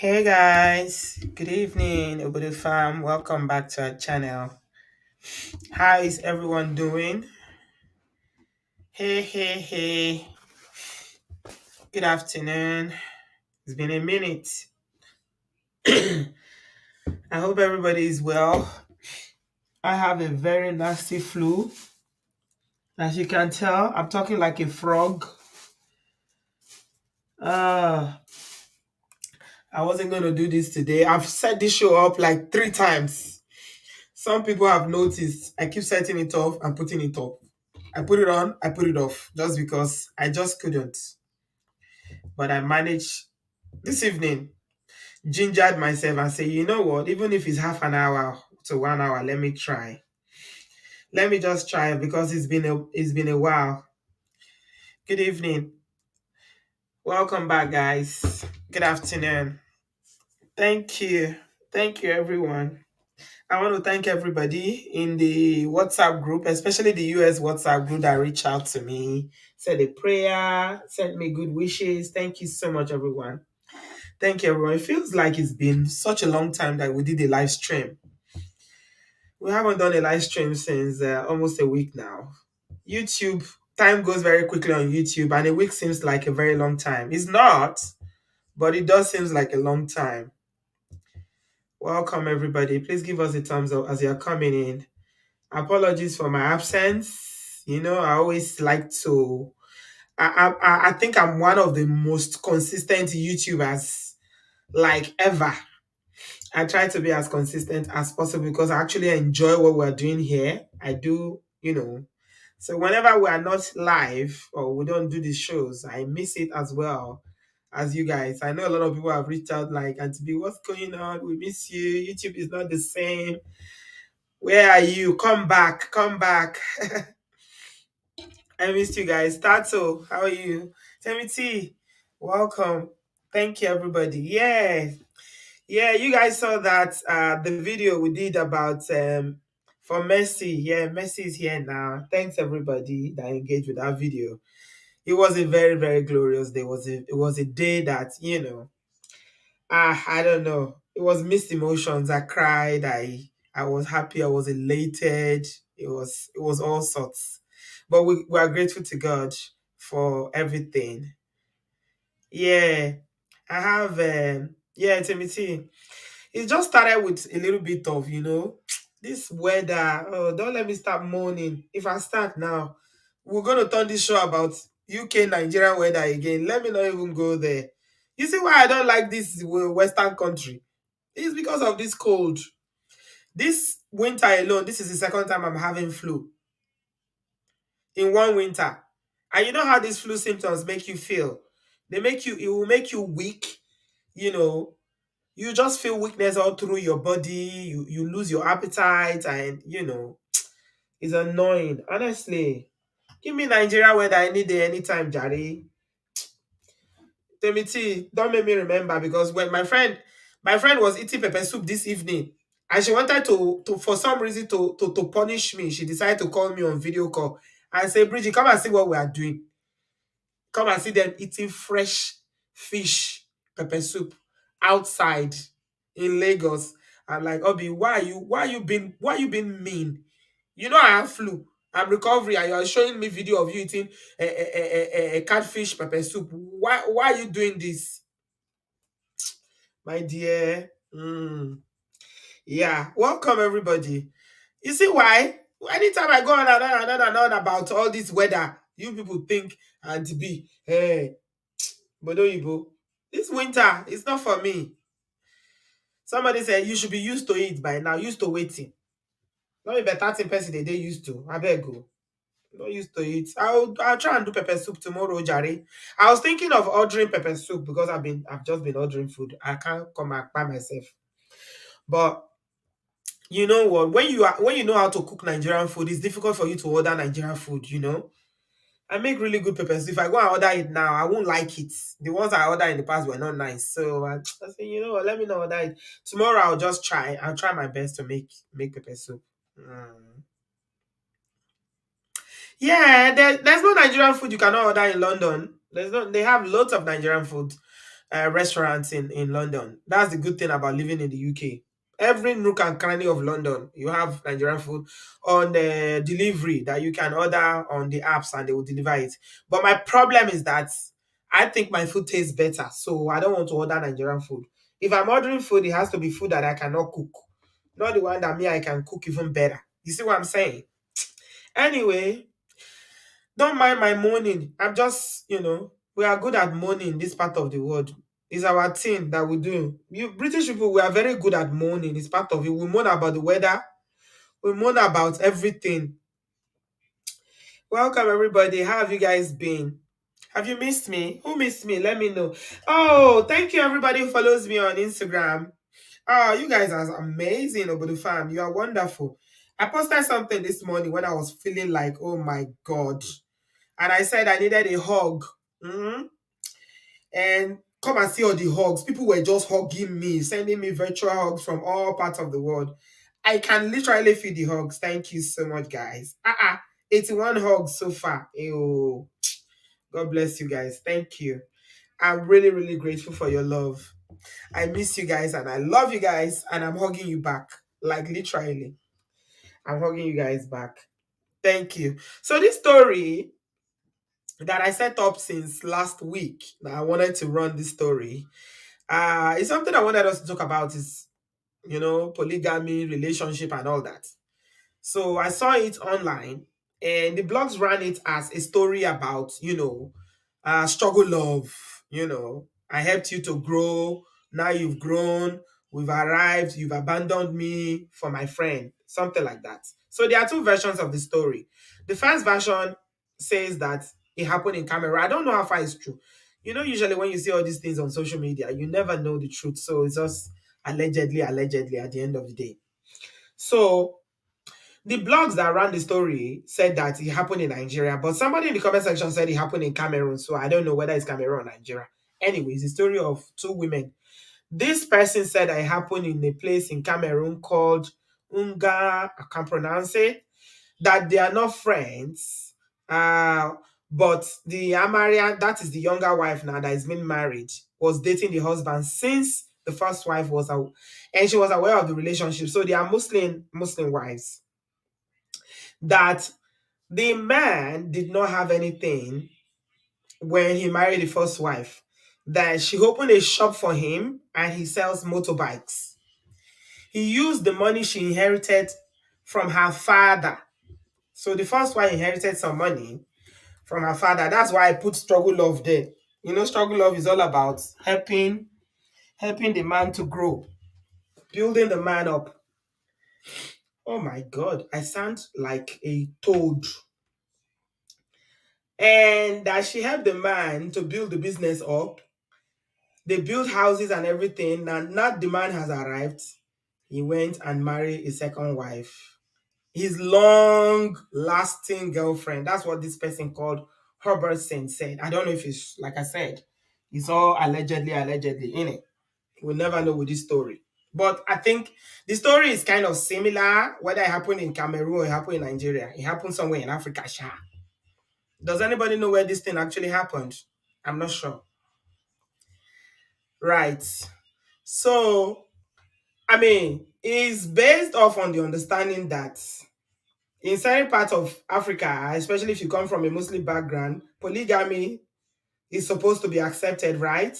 Hey guys, good evening, Obodo fam. Welcome back to our channel. How is everyone doing? Hey, hey, hey. Good afternoon. It's been a minute. I hope everybody is well. I have a very nasty flu. As you can tell, I'm talking like a frog. Uh, I wasn't going to do this today. I've set this show up like 3 times. Some people have noticed I keep setting it off and putting it off. I put it on, I put it off, just because I just couldn't. But I managed this evening, gingered myself and say, you know what, even if it's half an hour to 1 hour, let me try. Let me just try because it's been a while. Good evening. Welcome back, guys. Good afternoon. Thank you. Thank you, everyone. I want to thank everybody in the WhatsApp group, especially the US WhatsApp group that reached out to me, said a prayer, sent me good wishes. Thank you so much, everyone. Thank you, everyone. It feels like it's been such a long time that we did a live stream. We haven't done a live stream since almost a week now. YouTube, time goes very quickly on YouTube, and a week seems like a very long time. It's not, but it does seem like a long time. Welcome, everybody. Please give us a thumbs up as you're coming in. Apologies for my absence. I always like to. I think I'm one of the most consistent YouTubers like ever. I try to be as consistent as possible because I actually enjoy what we're doing here. I do. So whenever we are not live or we don't do the shows, I miss it as well as you guys. I know a lot of people have reached out like, Auntie B, what's going on? We miss you. YouTube is not the same. Where are you? Come back. Come back. I missed you guys. Tato, how are you? Timothy, welcome. Thank you, everybody. Yeah. Yeah, you guys saw that the video we did about for Messi. Yeah, Messi is here now. Thanks everybody that engaged with that video. It was a very, very glorious day. It was a day that, I don't know. It was mixed emotions. I cried, I was happy, I was elated. It was all sorts. But we are grateful to God for everything. Yeah. I have yeah, Timothy. It just started with a little bit of, this weather. Oh, don't let me start moaning. If I start now, we're going to turn this show about UK, Nigerian weather again. Let me not even go there. You see why I don't like this Western country? It's because of this cold. This winter alone, this is the second time I'm having flu in one winter. And you know how these flu symptoms make you feel? It will make you weak, you know, you just feel weakness all through your body. You lose your appetite, and it's annoying. Honestly, give me Nigeria weather any day, anytime, Jari. Temiti, don't make me remember because when my friend was eating pepper soup this evening, and she wanted to for some reason to punish me. She decided to call me on video call and say, Bridget, come and see what we are doing. Come and see them eating fresh fish pepper soup outside in Lagos. I'm like, Obi, why you been mean? You know I have flu. I'm recovering, and you're showing me video of you eating a catfish pepper soup. Why are you doing this, my dear? Yeah, welcome everybody. You see why? Anytime I go on and on about all this weather, you people think and be, hey, Bodoyibo, this winter is not for me. Somebody said you should be used to it by now, used to waiting. Not be better thing person they used to. I beg go. Not used to it. I'll try and do pepper soup tomorrow, Jare. I was thinking of ordering pepper soup because I've just been ordering food. I can't come back by myself. But you know what? When you know how to cook Nigerian food, it's difficult for you to order Nigerian food. I make really good pepper soup. If I go and order it now, I won't like it. The ones I ordered in the past were not nice. So I say, you know what, let me know order it. Tomorrow I'll just try. I'll try my best to make pepper soup. Mm. Yeah, there's no Nigerian food you cannot order in London. They have lots of Nigerian food. restaurants in London. That's the good thing about living in the UK. Every nook and cranny of London, you have Nigerian food on the delivery that you can order on the apps and they will deliver it. But my problem is that I think my food tastes better, so I don't want to order Nigerian food. If I'm ordering food, it has to be food that I cannot cook, not the one that me I can cook even better. You see what I'm saying? Anyway, don't mind my moaning. I'm just, we are good at moaning in this part of the world. It's our thing that we do. You British people, we are very good at moaning. It's part of it. We moan about the weather. We moan about everything. Welcome, everybody. How have you guys been? Have you missed me? Who missed me? Let me know. Oh, thank you, everybody who follows me on Instagram. Oh, you guys are amazing, Obodo fam. You are wonderful. I posted something this morning when I was feeling like, oh my God. And I said I needed a hug. Mhm. And come and see all the hugs. People were just hugging me, sending me virtual hugs from all parts of the world. I can literally feel the hugs. Thank you so much, guys. 81 hugs so far. Ew. God bless you guys. Thank you. I'm really, really grateful for your love. I miss you guys and I love you guys and I'm hugging you back. Like literally. I'm hugging you guys back. Thank you. So this story that I set up since last week, that I wanted to run this story. It's something I wanted us to talk about is, polygamy, relationship and all that. So I saw it online and the blogs ran it as a story about, struggle love. I helped you to grow. Now you've grown. We've arrived. You've abandoned me for my friend. Something like that. So there are two versions of the story. The first version says that it happened in Cameroon. I don't know how far it's true. Usually when you see all these things on social media, you never know the truth. So it's just allegedly at the end of the day. So the blogs that ran the story said that it happened in Nigeria, but somebody in the comment section said it happened in Cameroon. So I don't know whether it's Cameroon or Nigeria. Anyways, the story of two women. This person said that it happened in a place in Cameroon called Unga, I can't pronounce it, that they are not friends. But the Amaria, that is the younger wife now that is being married, was dating the husband since the first wife was out, and she was aware of the relationship. So they are Muslim wives. That the man did not have anything when he married the first wife. That she opened a shop for him and he sells motorbikes. He used the money she inherited from her father. So the first wife inherited some money from her father. That's why I put struggle love there. Struggle love is all about helping the man to grow, building the man up. Oh my God, I sound like a toad. And that she helped the man to build the business up. They built houses and everything, and now the man has arrived. He went and married a second wife. His long-lasting girlfriend. That's what this person called Herbertson said. I don't know if it's, like I said, it's all allegedly, in it. We'll never know with this story. But I think the story is kind of similar, whether it happened in Cameroon or it happened in Nigeria. It happened somewhere in Africa, sha. Does anybody know where this thing actually happened? I'm not sure. Right. So, it's based off on the understanding that in certain parts of Africa, especially if you come from a Muslim background, polygamy is supposed to be accepted, right?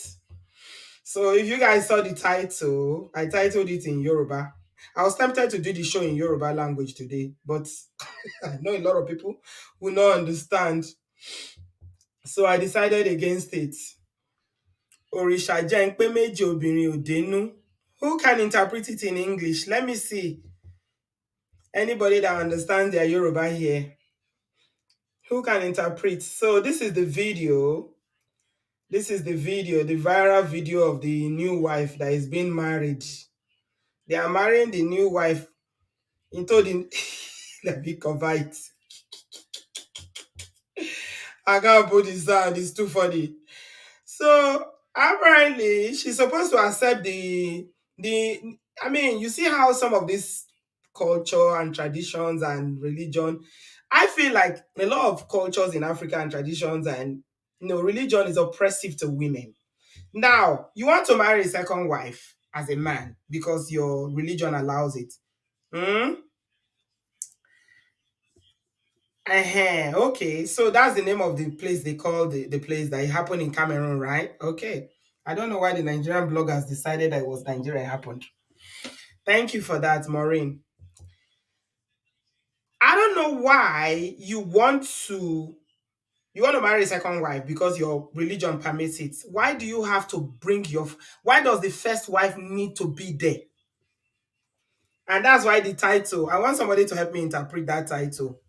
So if you guys saw the title, I titled it in Yoruba. I was tempted to do the show in Yoruba language today, but I know a lot of people will not understand. So I decided against it. Òrìṣà jẹ́ ń pé méjì obìrin ò dénú. Who can interpret it in English? Let me see. Anybody that understands their Yoruba here? Who can interpret? So this is the video. This is the video, the viral video of the new wife that is being married. They are marrying the new wife into the... Let me cover it. I can't put this sound. It's too funny. So apparently she's supposed to accept you see how some of this culture and traditions and religion, I feel like a lot of cultures in Africa and traditions and religion is oppressive to women. Now, you want to marry a second wife as a man because your religion allows it. Hmm? Okay, so that's the name of the place they call the place that it happened in Cameroon, right? Okay. I don't know why the Nigerian bloggers decided that it was Nigeria it happened. Thank you for that, Maureen. I don't know why you want to marry a second wife because your religion permits it. Why do you have to bring why does the first wife need to be there? And that's why the title, I want somebody to help me interpret that title.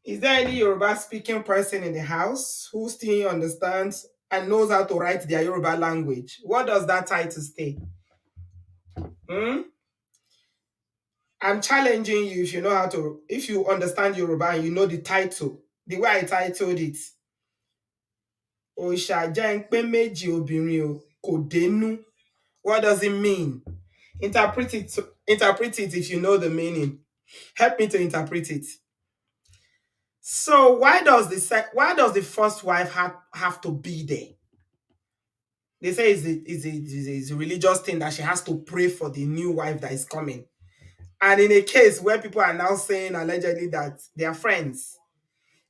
Is there any Yoruba speaking person in the house who still understands and knows how to write their Yoruba language? What does that title say? Hmm? I'm challenging you if you know how to, if you understand Yoruba and you know the title, the way I titled it. Òrìṣà jẹ́ ń pé méjì obìnrin o, kò dénú. What does it mean? Interpret it if you know the meaning. Help me to interpret it. So why does the first wife have to be there? They say it's a religious thing that she has to pray for the new wife that is coming. And in a case where people are now saying allegedly that they are friends,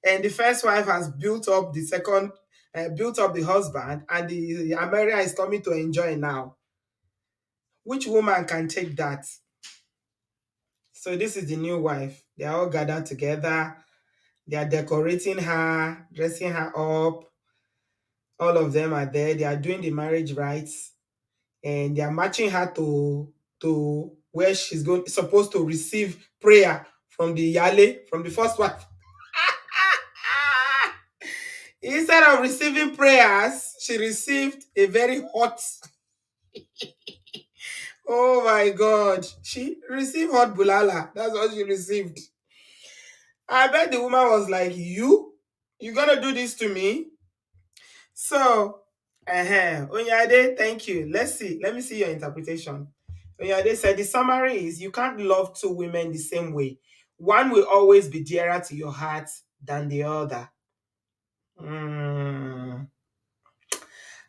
and the first wife has built up the husband, and the America is coming to enjoy now. Which woman can take that? So this is the new wife. They are all gathered together. They are decorating her, dressing her up. All of them are there. They are doing the marriage rites, and they are matching her to where she's supposed to receive prayer from the Yale, from the first wife. Instead of receiving prayers, she received a very hot. Oh my God. She received hot bulala. That's what she received. I bet the woman was like, You gonna do this to me? So, Onyade, thank you. Let's see. Let me see your interpretation. Onyade said the summary is you can't love two women the same way. One will always be dearer to your heart than the other. Hmm.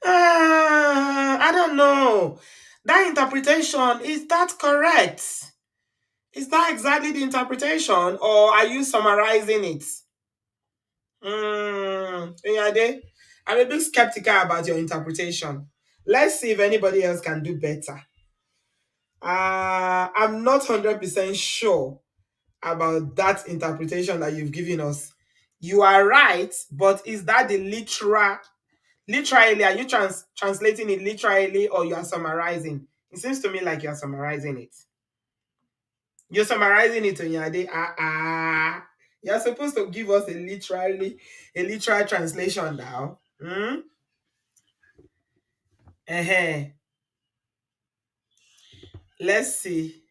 I don't know. That interpretation, is that correct? Is that exactly the interpretation, or are you summarizing it? Onyade, I'm a bit skeptical about your interpretation. Let's see if anybody else can do better. I'm not 100% sure about that interpretation that you've given us. You are right, but is that the literally, are you translating it literally, or you are summarizing? It seems to me like you're summarizing it. You're summarizing it, Onyade. You're supposed to give us a literal translation now. Hmm? Let's see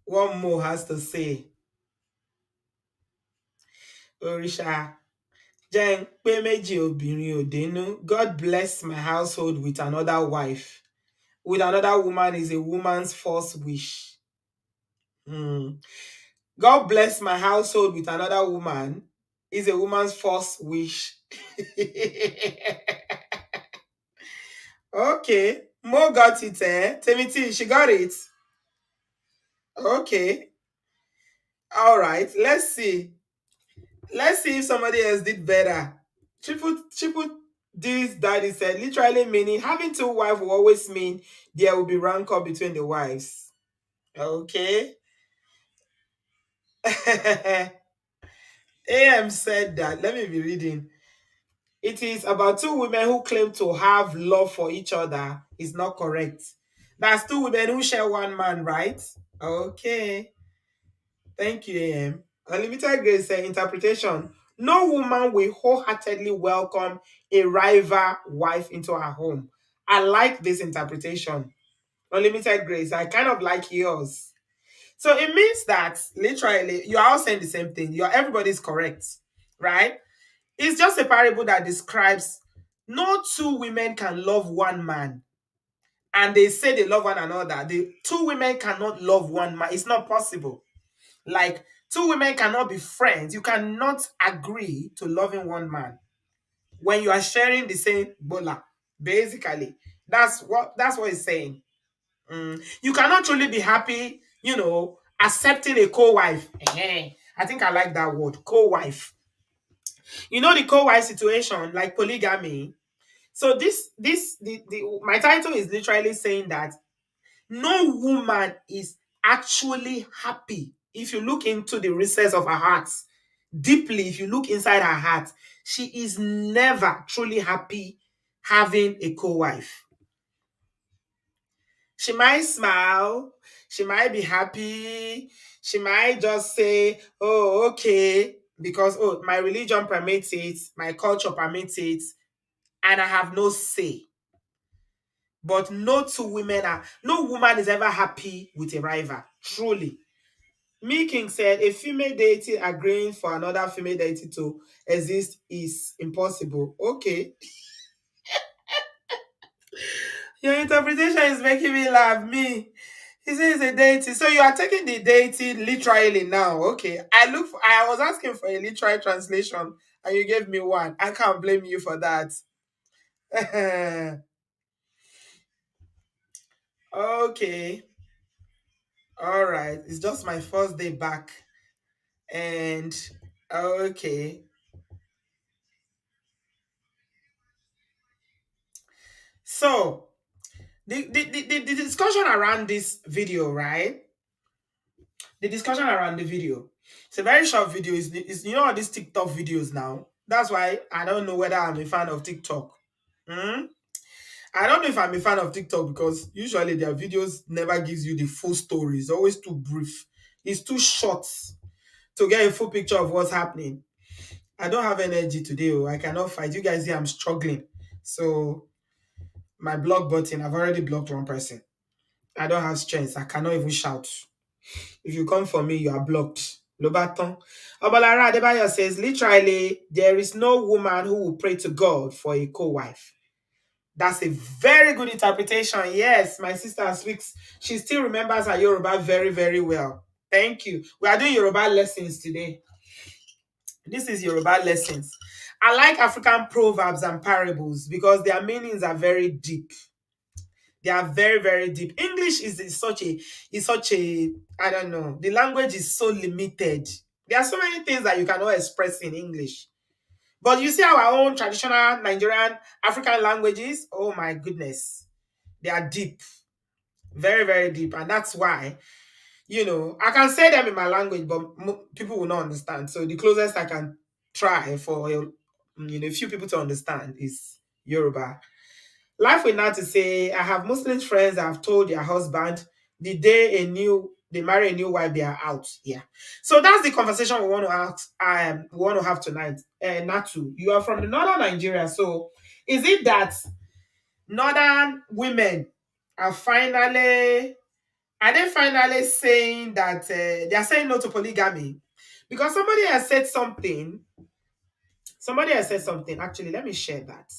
what Mo has to say. Òrìṣà jẹ́ ń pé méjì obìnrin ò dénú. God bless my household with another wife. With another woman is a woman's first wish. God bless my household with another woman is a woman's first wish. Okay. Mo got it, eh? Temiti, she got it. Okay. All right. Let's see. Let's see if somebody else did better. Triple D's daddy said, literally meaning having two wives will always mean there will be rancor between the wives. Okay. AM said that. Let me be reading. It is about two women who claim to have love for each other is not correct. That's two women who share one man, right? Okay. Thank you, AM. Unlimited Grace said interpretation. No woman will wholeheartedly welcome a rival wife into her home. I like this interpretation. Unlimited Grace, I kind of like yours. So it means that literally you're all saying the same thing. Everybody's correct, right? It's just a parable that describes no two women can love one man. And they say they love one another. The two women cannot love one man. It's not possible. Like two women cannot be friends. You cannot agree to loving one man when you are sharing the same bola, Basically, that's what it's saying. You cannot truly be happy, accepting a co-wife. I think I like that word, co-wife. The co-wife situation, like polygamy. So my title is literally saying that no woman is actually happy. If you look into the recess of her heart, deeply, if you look inside her heart, she is never truly happy having a co-wife. She might smile, she might be happy, she might just say, oh, okay, because my religion permits it, my culture permits it, and I have no say. But no woman is ever happy with a rival, truly. Me King said a female deity agreeing for another female deity to exist is impossible. Okay. Your interpretation is making me laugh. Me. He says a deity. So you are taking the deity literally now. Okay. I was asking for a literal translation and you gave me one. I can't blame you for that. Okay. All right. It's just my first day back. And okay. So the discussion around this video, right? The discussion around the video. It's a very short video. Is all these TikTok videos now. That's why I don't know whether I'm a fan of TikTok. Hmm? I don't know if I'm a fan of TikTok because usually their videos never gives you the full story. It's always too brief. It's too short to get a full picture of what's happening. I don't have energy today. I cannot fight. You guys see I'm struggling. So my block button, I've already blocked one person. I don't have strength. I cannot even shout. If you come for me, you are blocked. Lobaton. Obalara Adebayo says, literally, there is no woman who will pray to God for a co-wife. That's a very good interpretation. Yes, my sister speaks. She still remembers her Yoruba very, very well. Thank you. We are doing Yoruba lessons today. This is Yoruba lessons. I like African proverbs and parables because their meanings are very deep. They are very, very deep. English is such a I don't know. The language is so limited. There are so many things that you cannot express in English. But you see our own traditional Nigerian African languages, oh my goodness. They are deep. Very, very deep. And that's why, I can say them in my language, but people will not understand. So the closest I can try for a few people to understand is Yoruba. Life will not to say, I have Muslim friends that have told their husband the day they marry a new wife, they are out. Yeah. So that's the conversation we want to have tonight. Natu, you are from the northern Nigeria. So is it that northern women are they finally saying that they are saying no to polygamy? Because somebody has said something. Actually, let me share that.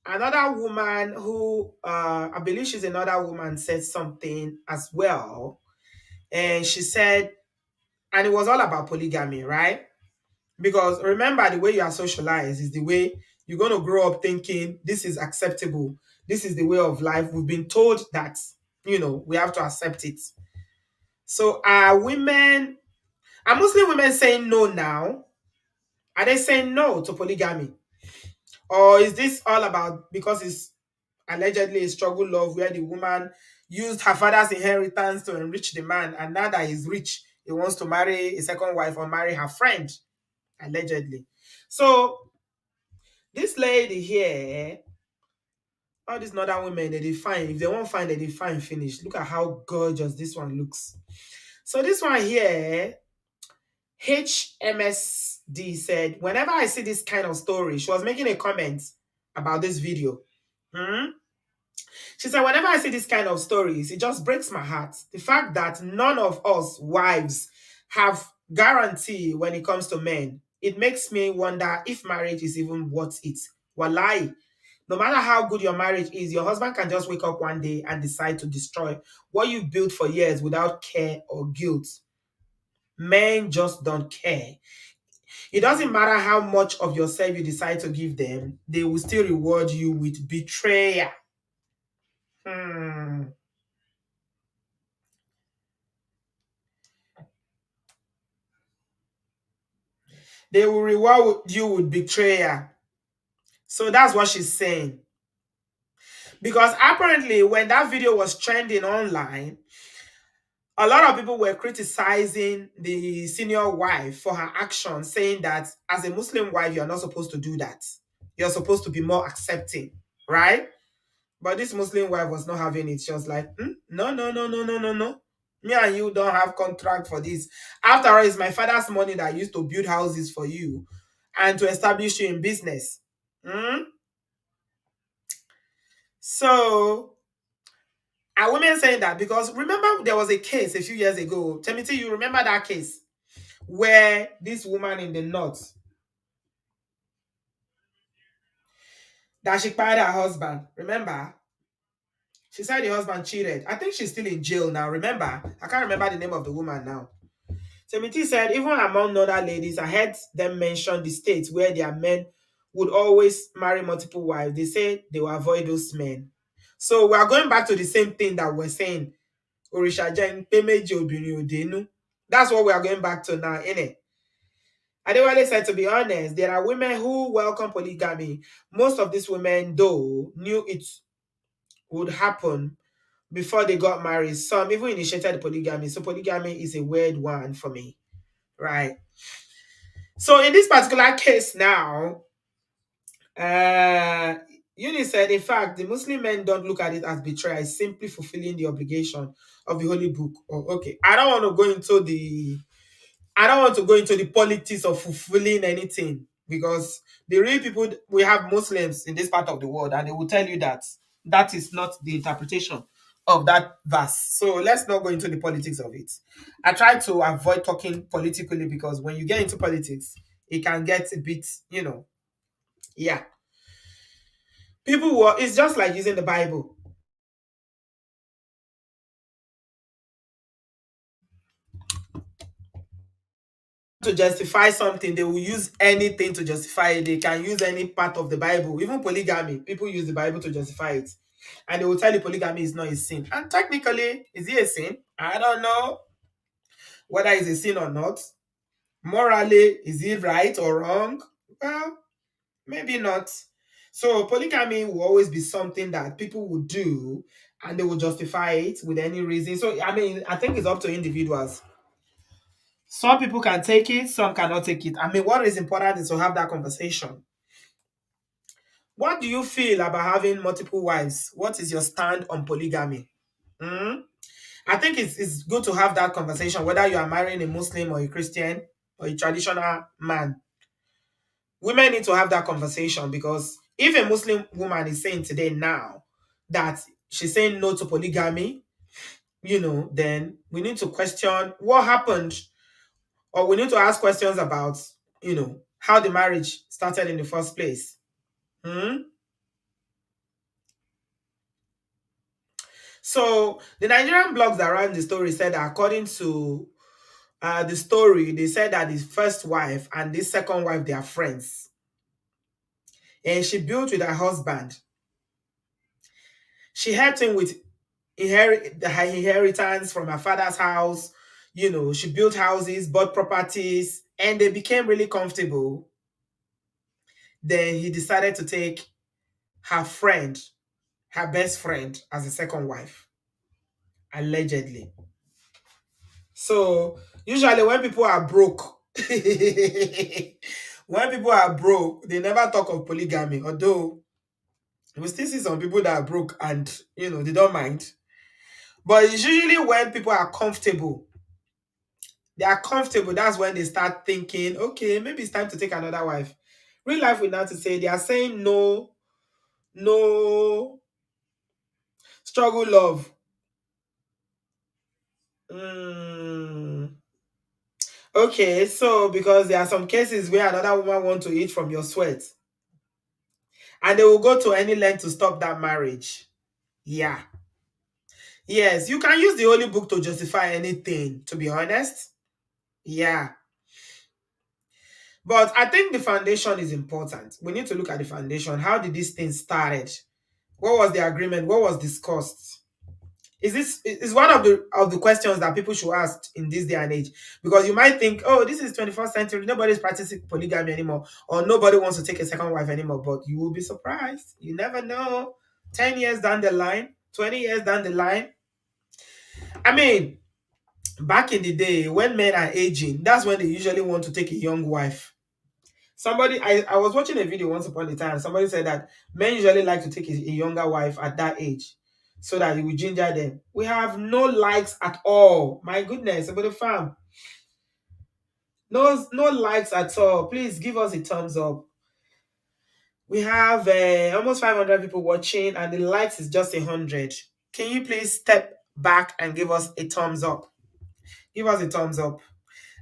Another woman who I believe she's another woman said something as well. And she said, and it was all about polygamy, right? Because remember, the way you are socialized is the way you're going to grow up thinking this is acceptable. This is the way of life. We've been told that, we have to accept it. So are Muslim women saying no now? Are they saying no to polygamy? Or is this all about because it's allegedly a struggle love where the woman used her father's inheritance to enrich the man, and now that he's rich, he wants to marry a second wife or marry her friend, allegedly. So this lady here, all these northern women, they define. If they won't find it, they define finish. Look at how gorgeous this one looks. So this one here, HMSD said, whenever I see this kind of story, she was making a comment about this video. She said, whenever I see this kind of stories, it just breaks my heart. The fact that none of us wives have guarantee when it comes to men, it makes me wonder if marriage is even worth it. Wallahi, no matter how good your marriage is, your husband can just wake up one day and decide to destroy what you've built for years without care or guilt. Men just don't care. It doesn't matter how much of yourself you decide to give them, they will still reward you with betrayal. Hmm. They will reward you with betrayal. So that's what she's saying. Because apparently, when that video was trending online, a lot of people were criticizing the senior wife for her action, saying that as a Muslim wife, you're not supposed to do that. You're supposed to be more accepting, right? But this Muslim wife was not having it. She was like, no, no, no, no, no, no, no. Me and you don't have contract for this. After all, it's my father's money that I used to build houses for you and to establish you in business. Hmm? So are women saying that? Because remember, there was a case a few years ago. Timothy, you remember that case where this woman in the north, that she fired her husband. Remember? She said the husband cheated. I think she's still in jail now. Remember? I can't remember the name of the woman now. Timothy said, even among other ladies, I heard them mention the states where their men would always marry multiple wives. They say they will avoid those men. So we are going back to the same thing that we're saying. Òrìṣà jẹ́ Méjì, Obìrin, obodooyinboconnect. That's what we are going back to now, innit? Adewale said, to be honest, there are women who welcome polygamy. Most of these women, though, knew it would happen before they got married. Some even initiated polygamy. So polygamy is a weird one for me, right? So in this particular case now, uh, Eunice said, in fact, the Muslim men don't look at it as betrayal, it's simply fulfilling the obligation of the holy book. Oh, okay. I don't want to go into the politics of fulfilling anything, because the real people, we have Muslims in this part of the world, and they will tell you that that is not the interpretation of that verse. So let's not go into the politics of it. I try to avoid talking politically, because when you get into politics, it can get a bit, yeah. It's just like using the Bible to justify something. They will use anything to justify it. They can use any part of the Bible, even polygamy. People use the Bible to justify it, and they will tell you polygamy is not a sin. And technically, is it a sin? I don't know whether it's a sin or not. Morally, is it right or wrong? Well, maybe not. So polygamy will always be something that people will do, and they will justify it with any reason. So I mean, I think it's up to individuals. Some people can take it, some cannot take it. I mean, what is important is to have that conversation. What do you feel about having multiple wives? What is your stand on polygamy? Hmm? I think it's good to have that conversation, whether you are marrying a Muslim or a Christian or a traditional man. Women need to have that conversation, because if a Muslim woman is saying today now that she's saying no to polygamy, then we need to question what happened, or we need to ask questions about, how the marriage started in the first place. Hmm? So the Nigerian blogs that ran the story said that according to the story, they said that his first wife and this second wife, they are friends. And she built with her husband. She helped him with her inheritance from her father's house. She built houses, bought properties, and they became really comfortable. Then he decided to take her friend, her best friend, as a second wife, allegedly. So usually when people are broke, when people are broke, they never talk of polygamy. Although we still see some people that are broke and they don't mind. But it's usually when people are comfortable, that's when they start thinking, okay, maybe it's time to take another wife. Real life will now to say they are saying no, no struggle love. Mm. Okay, so because there are some cases where another woman want to eat from your sweat, and they will go to any length to stop that marriage. Yeah. Yes, you can use the Holy Book to justify anything, to be honest. Yeah. But I think the foundation is important. We need to look at the foundation. How did this thing started? What was the agreement? What was discussed? Is one of the questions that people should ask in this day and age, because you might think, oh, this is 21st century, nobody's practicing polygamy anymore, or nobody wants to take a second wife anymore. But you will be surprised. You never know. 10 years down the line, 20 years down the line. I mean, back in the day when men are aging, that's when they usually want to take a young wife. I was watching a video once upon a time. Somebody said that men usually like to take a younger wife at that age so that you will ginger them. We have no likes at all. My goodness, about the farm. No likes at all. Please give us a thumbs up. We have almost 500 people watching and the likes is just 100. Can you please step back and give us a thumbs up? Give us a thumbs up.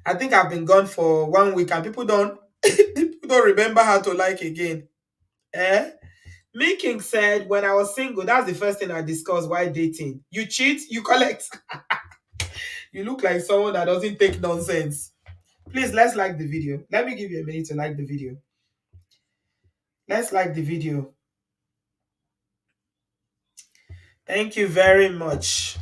I think I've been gone for 1 week and people don't people don't remember how to like again. Eh? Me King said, when I was single, that's the first thing I discussed while dating. You cheat, you collect. You look like someone that doesn't take nonsense. Please, let's like the video. Let me give you a minute to like the video. Let's like the video. Thank you very much.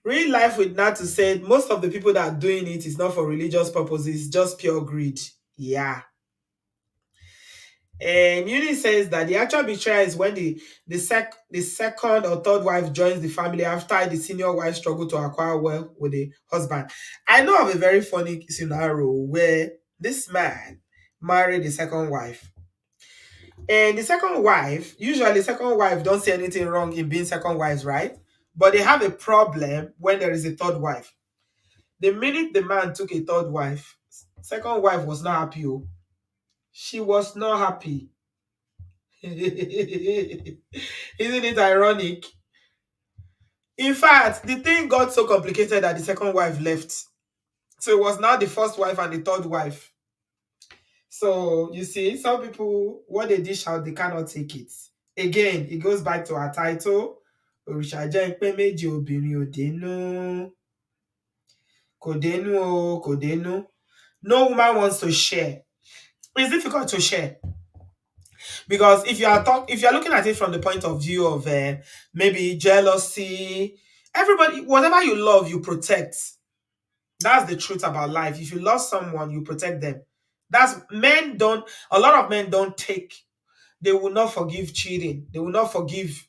Real life with Natu said, most of the people that are doing it is not for religious purposes, just pure greed. Yeah. And Uni says that the actual betrayal is when the second or third wife joins the family after the senior wife struggle to acquire wealth with the husband. I know of a very funny scenario where this man married the second wife. And the second wife, usually second wife don't see anything wrong in being second wives, right? But they have a problem when there is a third wife. The minute the man took a third wife, second wife was not happy. Oh. She was not happy. Isn't it ironic? In fact, the thing got so complicated that the second wife left. So it was now the first wife and the third wife. So you see, some people, what they dish out, they cannot take it. Again, it goes back to our title. Òrìṣà jẹ́ pé méjì obìrin ò dénú. Kò dénú o, kò dénú. No woman wants to share. It's difficult to share. Because if you're looking at it from the point of view of maybe jealousy, everybody, whatever you love, you protect. That's the truth about life. If you love someone, you protect them. A lot of men don't take, they will not forgive cheating. They will not forgive.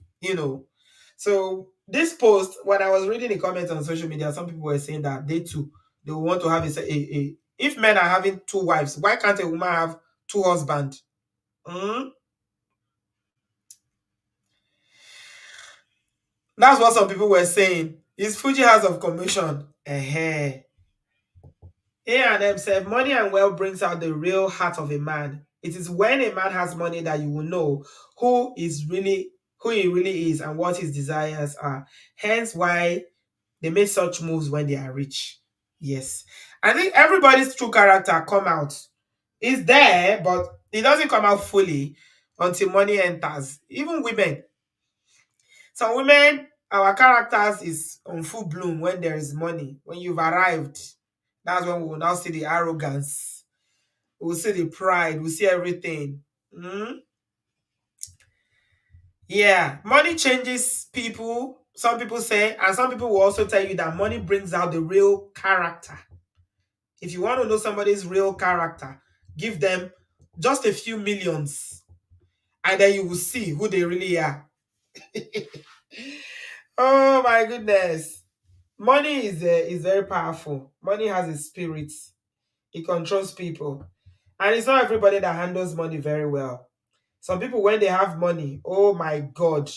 So this post, when I was reading the comments on social media, some people were saying that they will want to have if men are having two wives, why can't a woman have two husbands? Hmm? That's what some people were saying. Is Fuji House of Commission? A and M said, money and wealth brings out the real heart of a man. It is when a man has money that you will know who he really is and what his desires are. Hence why they make such moves when they are rich. Yes. I think everybody's true character come out. It's there, but it doesn't come out fully until money enters. Even women. Some women, our characters is on full bloom when there is money. When you've arrived, that's when we will now see the arrogance. We'll see the pride. We'll see everything. Mm? Yeah, money changes people. Some people say, and some people will also tell you that money brings out the real character. If you want to know somebody's real character, give them just a few millions, and then you will see who they really are. Oh my goodness. Money is very powerful. Money has a spirit. It controls people. And it's not everybody that handles money very well. Some people, when they have money, oh my God,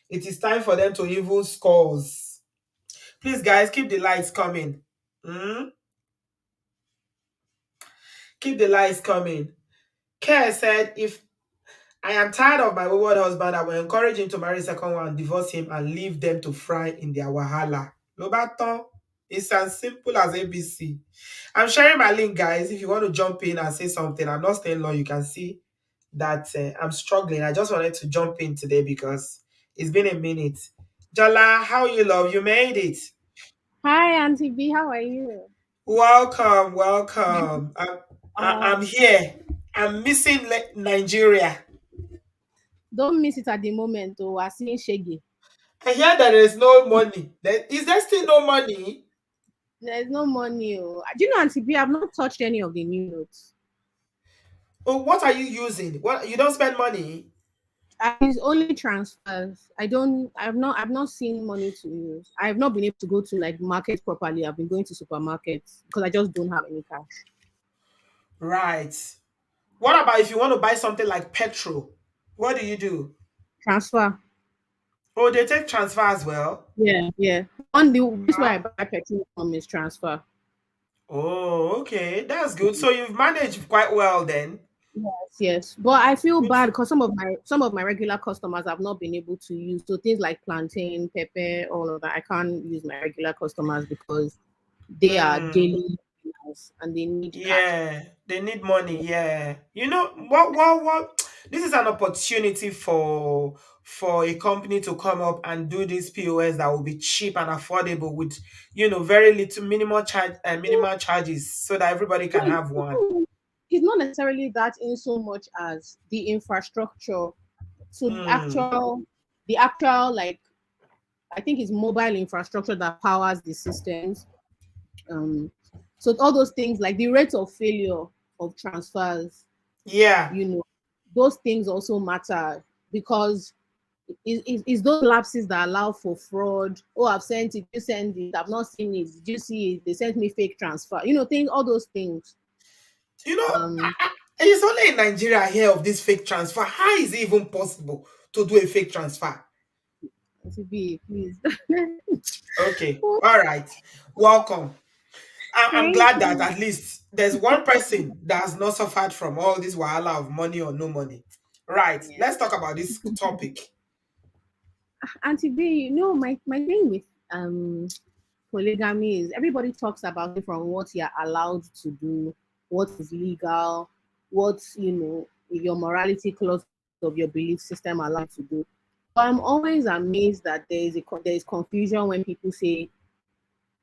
it is time for them to even scores. Please, guys, keep the lights coming. Mm? Keep the lights coming. Care said, if I am tired of my wayward husband, I will encourage him to marry a second one, divorce him, and leave them to fry in their wahala. Lobaton, it's as simple as ABC. I'm sharing my link, guys. If you want to jump in and say something, I'm not staying long. You can see that I'm struggling. I just wanted to jump in today because it's been a minute. Jala, how you love? You made it. Hi, Auntie B. How are you? Welcome, welcome. I'm here. I'm missing Nigeria. Don't miss it at the moment. Oh, we're seeing Shaggy. I hear that there is no money. Is there still no money? There's no money. Oh. Do you know, Auntie B, I've not touched any of the new notes. Oh, what are you using? What, you don't spend money? It's only transfers. I've not seen money to use. I have not been able to go to like market properly. I've been going to supermarkets because I just don't have any cash. Right. What about if you want to buy something like petrol? What do you do? Transfer. Oh, they take transfer as well. Yeah, yeah. This way I buy petrol from is transfer. Oh, okay. That's good. So you've managed quite well then. Yes, yes. But I feel Good. bad because some of my regular customers have not been able to use, so things like plantain, pepper, all of that. I can't use my regular customers because they are Mm, daily users and they need cash. yeah, they need money. Yeah. You know what? This is an opportunity for a company to come up and do this POS that will be cheap and affordable with, very little minimal charges so that everybody No, can have one. it's not necessarily that in so much as the infrastructure. So Mm, the actual like I think it's mobile infrastructure that powers the systems. Um, so all those things like the rate of failure of transfers, yeah. you know, those things also matter because it's those lapses that allow for fraud. Oh, I've sent it, you send it, I've not seen it, did you see it? They sent me fake transfer, things, all those things. You know, Um, it's only in Nigeria here of this fake transfer. How is it even possible to do a fake transfer? to be please. Okay, all right. Welcome. I'm Thank glad that you. at least there's one person that has not suffered from all this wahala of money or no money. Right, Yeah. let's talk about this topic. And to be, my thing with polygamy is everybody talks about it from what you're allowed to do, what is legal, what your morality clause of your belief system allowed to do. But I'm always amazed that there is confusion when people say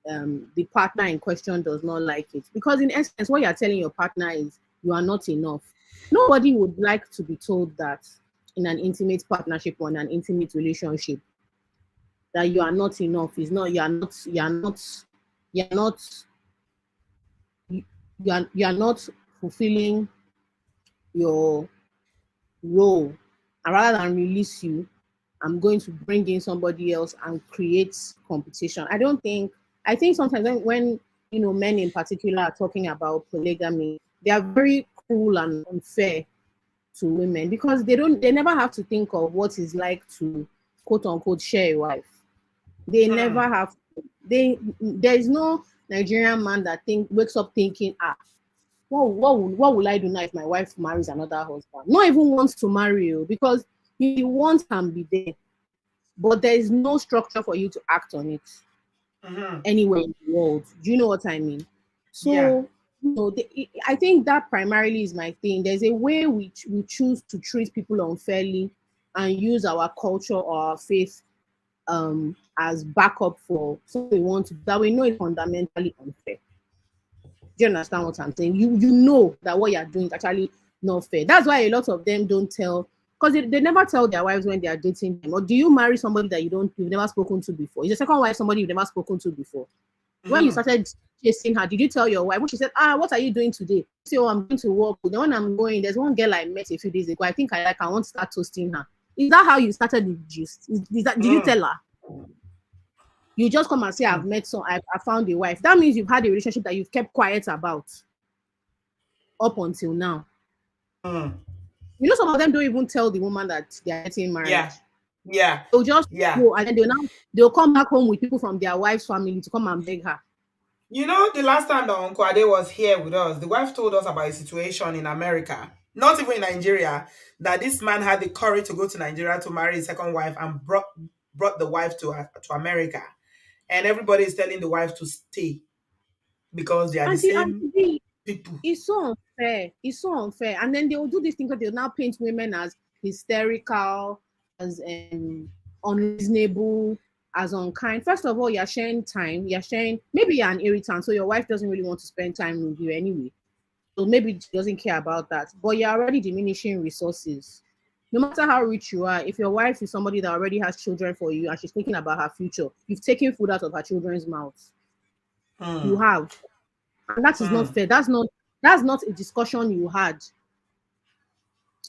the partner in question does not like it, because in essence, what you're telling your partner is you are not enough. Nobody would like to be told that in an intimate partnership or in an intimate relationship that you are not enough. Is not you are not you are not fulfilling your role, and rather than release you, I'm going to bring in somebody else and create competition. I think sometimes when men in particular are talking about polygamy, they are very cruel and unfair to women because they never have to think of what it's like to quote unquote share a wife. They never Hmm. have. There is no Nigerian man that wakes up thinking, what will I do now if my wife marries another husband? Not even wants to marry you because you want can be there, but there is no structure for you to act on it Hmm. anywhere in the world. Do you know what I mean? Yeah. So I think that primarily is my thing. There's a way we choose to treat people unfairly and use our culture or our faith as backup for something we want to that we know is fundamentally unfair. Do you understand what I'm saying? You know that what you're doing is actually not fair. That's why a lot of them don't tell because they never tell their wives when they are dating them. Or do you marry somebody that you've never spoken to before? Is your second wife somebody you've never spoken to before? When you Hmm. started chasing her, did you tell your wife? When she said, what are you doing today? Say, oh, I'm going to work. Then when I'm going, there's one girl I met a few days ago. I think I want to start toasting her. Is that how you started the gist? Did you Hmm. tell her? You just come and say, Hmm. I found a wife. That means you've had a relationship that you've kept quiet about up until now. Hmm. Some of them don't even tell the woman that they are getting married. Yeah. Yeah. They'll just Yeah. go and then they'll come back home with people from their wife's family to come and beg her. You know, the last time that Uncle Ade was here with us, the wife told us about a situation in America, not even in Nigeria, that this man had the courage to go to Nigeria to marry his second wife and brought the wife to America. And everybody is telling the wife to stay because they are the same And people. it's so unfair. It's so unfair. And then they will do this thing because they'll now paint women as hysterical, as unreasonable, as unkind. First of all, you're sharing time. Maybe you're an irritant, so your wife doesn't really want to spend time with you anyway. So maybe she doesn't care about that, but you're already diminishing resources. No matter how rich you are, if your wife is somebody that already has children for you and she's thinking about her future, you've taken food out of her children's mouths. You Mm, have. And that is not mm, fair. That's not a discussion you had.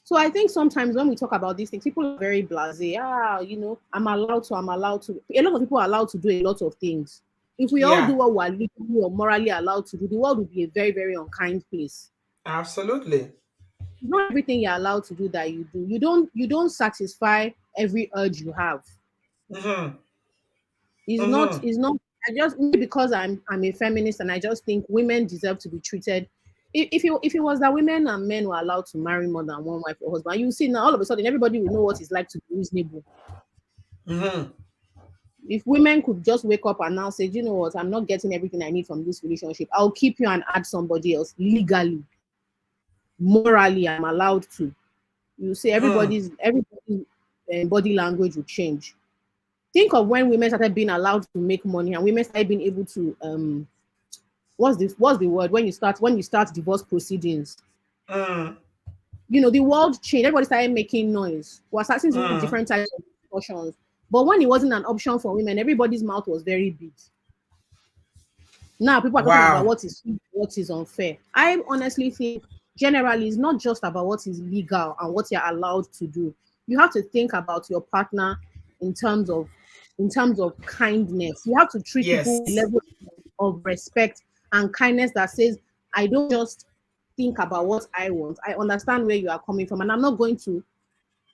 So I think sometimes when we talk about these things, people are very blasé. I'm allowed to. A lot of people are allowed to do a lot of things. If we all do yeah, what we're legally or morally allowed to do, the world would be a very, very unkind place. absolutely. Not everything you're allowed to do that you do. You don't satisfy every urge you have. Mm-hmm, mm-hmm. It's not I just maybe because I'm a feminist and I just think women deserve to be treated. If it was that women and men were allowed to marry more than one wife or husband, you see now all of a sudden everybody will know what it's like to be reasonable. Mm-hmm. If women could just wake up and now say, "Do you know what, I'm not getting everything I need from this relationship. I'll keep you and add somebody else legally, morally, I'm allowed to." You say Hmm. everybody's body language will change. Think of when women started being allowed to make money and women started being able to what's the word when you start divorce proceedings. Mm, The world changed. Everybody started making noise. We're starting to see mm. different types of discussions. But when it wasn't an option for women, everybody's mouth was very big. Now people are talking about Wow. what is unfair. I honestly think generally it's not just about what is legal and what you're allowed to do. You have to think about your partner in terms of kindness. You have to treat people with a Yes. level of respect and kindness that says, I don't just think about what I want. I understand where you are coming from, and I'm not going to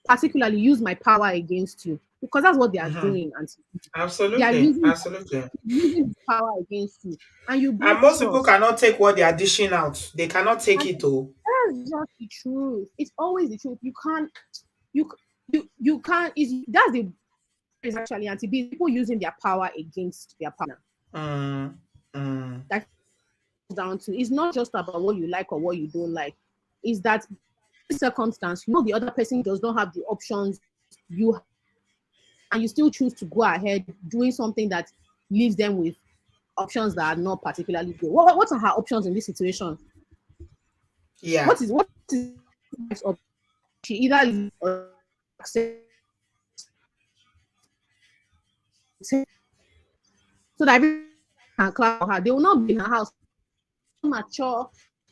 particularly use my power against you because that's what they are Mm-hmm. doing. And they are Absolutely. using Absolutely. using power against you, and you And break most people trust. cannot take what they are dishing out. They cannot take And it all. that's just the truth. It's always the truth. You can't. You can't. Is that's the is actually anti people using their power against their partner. Mm, mm. That down to it's not just about what you like or what you don't like. Is that circumstance, the other person does not have the options you have, and you still choose to go ahead doing something that leaves them with options that are not particularly good. What are her options in this situation? Yeah. What is she either leave or accept so that everyone can clap for her. They will not be in her house mature.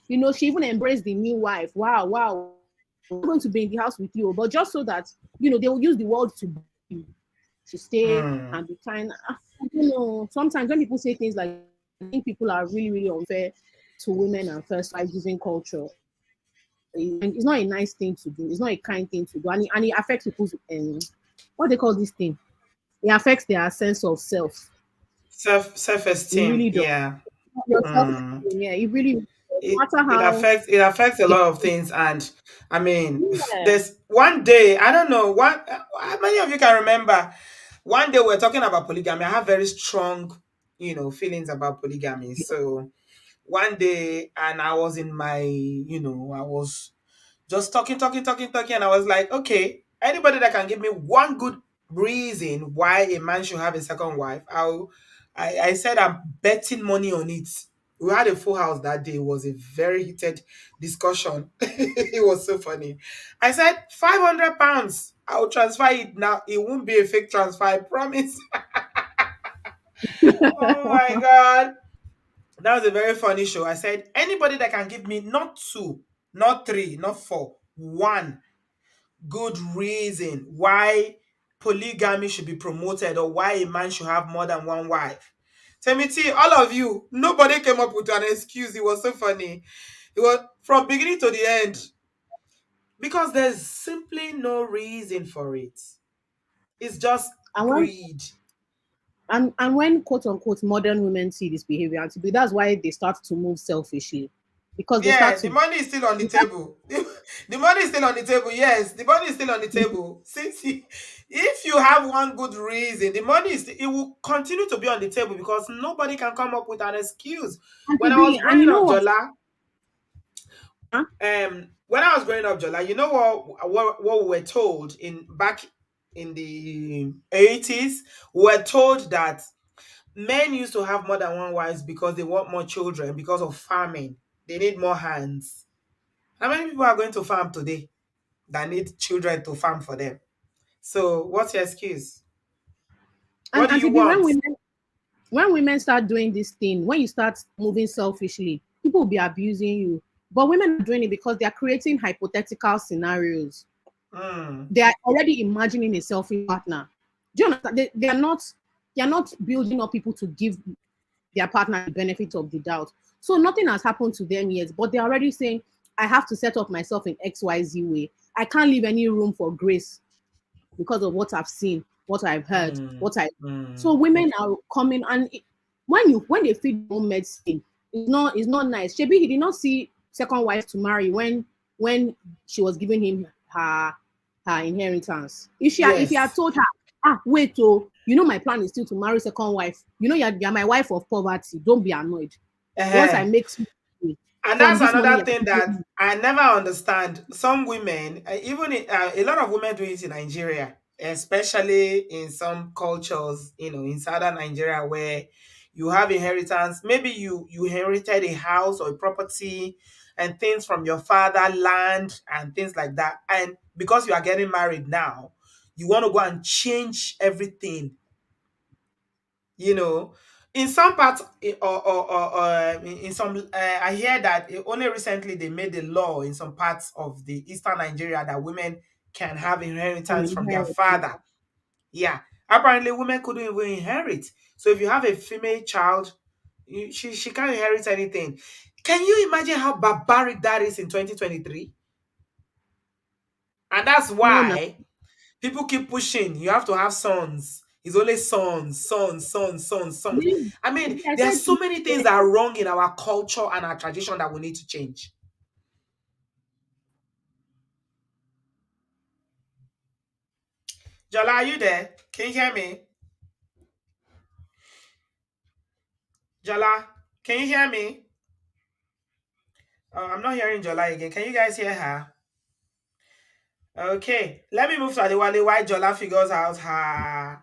She even embraced the new wife. Wow, wow. I'm going to be in the house with you, but just so that they will use the word to stay Mm. and be kind. Sometimes when people say things like, I think people are really, really unfair to women and first wife using culture. And it's not a nice thing to do. It's not a kind thing to do, and it affects people's what they call this thing. It affects their sense of self. Self It esteem. really does. Yeah. Your self Mm. esteem, yeah. It really, no it matter it how. affects it affects a Yeah. lot of things. And I mean, Yeah. there's one day, I don't know what how many of you can remember one day we're talking about polygamy. I have very strong feelings about polygamy. So one day, and I was in my I was just talking, and I was like, okay, anybody that can give me one good reason why a man should have a second wife, I said I'm betting money on it. We had a full house that day. It was a very heated discussion. It was so funny. I said £500. I'll transfer it now. It won't be a fake transfer, I promise. Oh my god. That was a very funny show. I said, anybody that can give me not two, not three, not four, one good reason why polygamy should be promoted or why a man should have more than one wife. Timothy, all of you, nobody came up with an excuse. It was so funny. It was from beginning to the end because there's simply no reason for it. It's just and when greed. and when quote unquote modern women see this behavior, and that's why they start to move selfishly, because they start Yeah, the to. money is still on the table. The money is still on the table. Yes, the money is still on the table. If you have one good reason, the money it will continue to be on the table because nobody can come up with an excuse. And When to I was be, and growing you know up, what? Jola, Huh? when I was growing up, Jola, you know what we were told in back in the 80s? We were told that men used to have more than one wives because they want more children because of farming. They need more hands. How many people are going to farm today that need children to farm for them? So what's your excuse? What do And you to want? when women start doing this thing, when you start moving selfishly, people will be abusing you. But women are doing it because they are creating hypothetical scenarios. Mm, They are already imagining a selfish partner. Do you understand? They are not building up people to give their partner the benefit of the doubt. So nothing has happened to them yet, but they're already saying, I have to set up myself in XYZ way. I can't leave any room for grace because of what I've seen, what I've heard, mm, what I. So mm. women are coming, and when they feed their own medicine, it's not nice. Shebi, he did not see second wife to marry when she was giving him her inheritance. If he had Yes. told her, wait, oh, my plan is still to marry second wife. You're my wife of poverty. Don't be annoyed. Once I Uh-huh. make some money, And from that's this money another you're thing giving that me. I never understand. Some women, a lot of women do it in Nigeria, especially in some cultures, in southern Nigeria where you have inheritance. Maybe you inherited a house or a property and things from your father, land and things like that. And because you are getting married now, you want to go and change everything, you know in some parts, in some, I hear that only recently they made a law in some parts of the eastern Nigeria that women can have From inheritance from their inherit. father. Yeah, apparently women couldn't even inherit. So if you have a female child, she can't inherit anything. Can you imagine how barbaric that is in 2023? And that's No, no. why people keep pushing. You have to have sons. It's only sons, sons, sons, sons, sons. I mean, I there are said so many things that are wrong in our culture and our tradition that we need to change. Jola, are you there? Can you hear me? Jola, can you hear me? I'm not hearing Jola again. Can you guys hear her? Okay, let me move to Adewale while Jola figures out her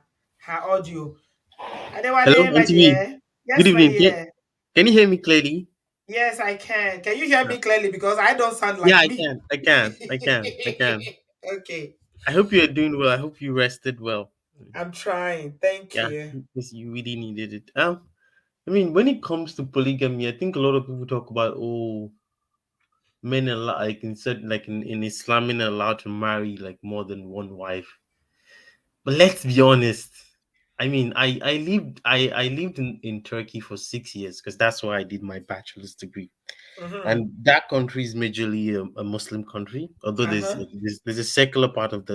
audio. Hello, Adewale, my Auntie V. dear. Good Yes, my evening. dear. Can you hear me clearly? Yes, I can. Can you hear me clearly? Because I don't sound Yeah, like I me. can. I can. I can. I can. Okay, I hope you are doing well. I hope you rested well. I'm trying. Thank Yeah, you. because you really needed it. I mean, when it comes to polygamy, I think a lot of people talk about men are like in certain like in Islam, men are allowed to marry like more than one wife. But let's be honest. I mean, I lived in Turkey for 6 years because that's where I did my bachelor's degree. Mm-hmm. And that country is majorly a Muslim country. Although Uh-huh. there's a secular part of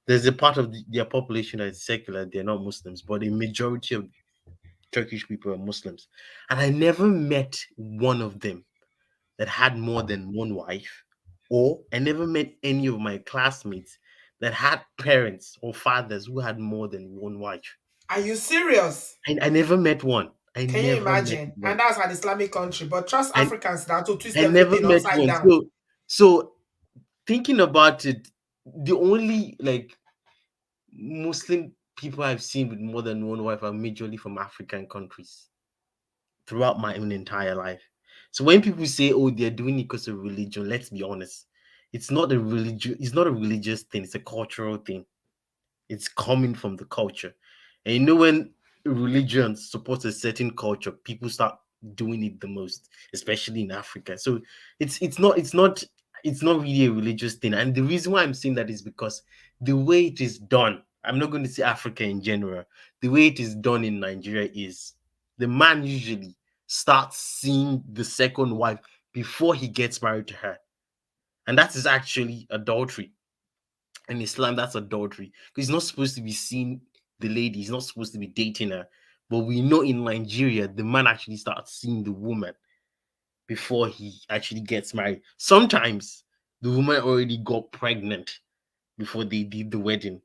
there's a part of their population that is secular. They're not Muslims, but a majority of Turkish people are Muslims. And I never met one of them that had more than one wife, or I never met any of my classmates that had parents or fathers who had more than one wife. Are you serious? I never met one. I Can you never met imagine? And one. that's an Islamic country, but trust I Africans now to twist I never everything met upside one. down. So thinking about it, the only like Muslim people I've seen with more than one wife are majorly from African countries throughout my own entire life. So when people say, "Oh, they're doing it because of religion," let's be honest, it's not a religion. It's not a religious thing. It's a cultural thing. It's coming from the culture, and when religion supports a certain culture, people start doing it the most, especially in Africa. So it's not really a religious thing. And the reason why I'm saying that is because the way it is done, I'm not going to say Africa in general, the way it is done in Nigeria is the man usually starts seeing the second wife before he gets married to her. And that is actually adultery. In Islam, that's adultery. Because he's not supposed to be seeing the lady, he's not supposed to be dating her. But we know in Nigeria, the man actually starts seeing the woman before he actually gets married. Sometimes the woman already got pregnant before they did the wedding.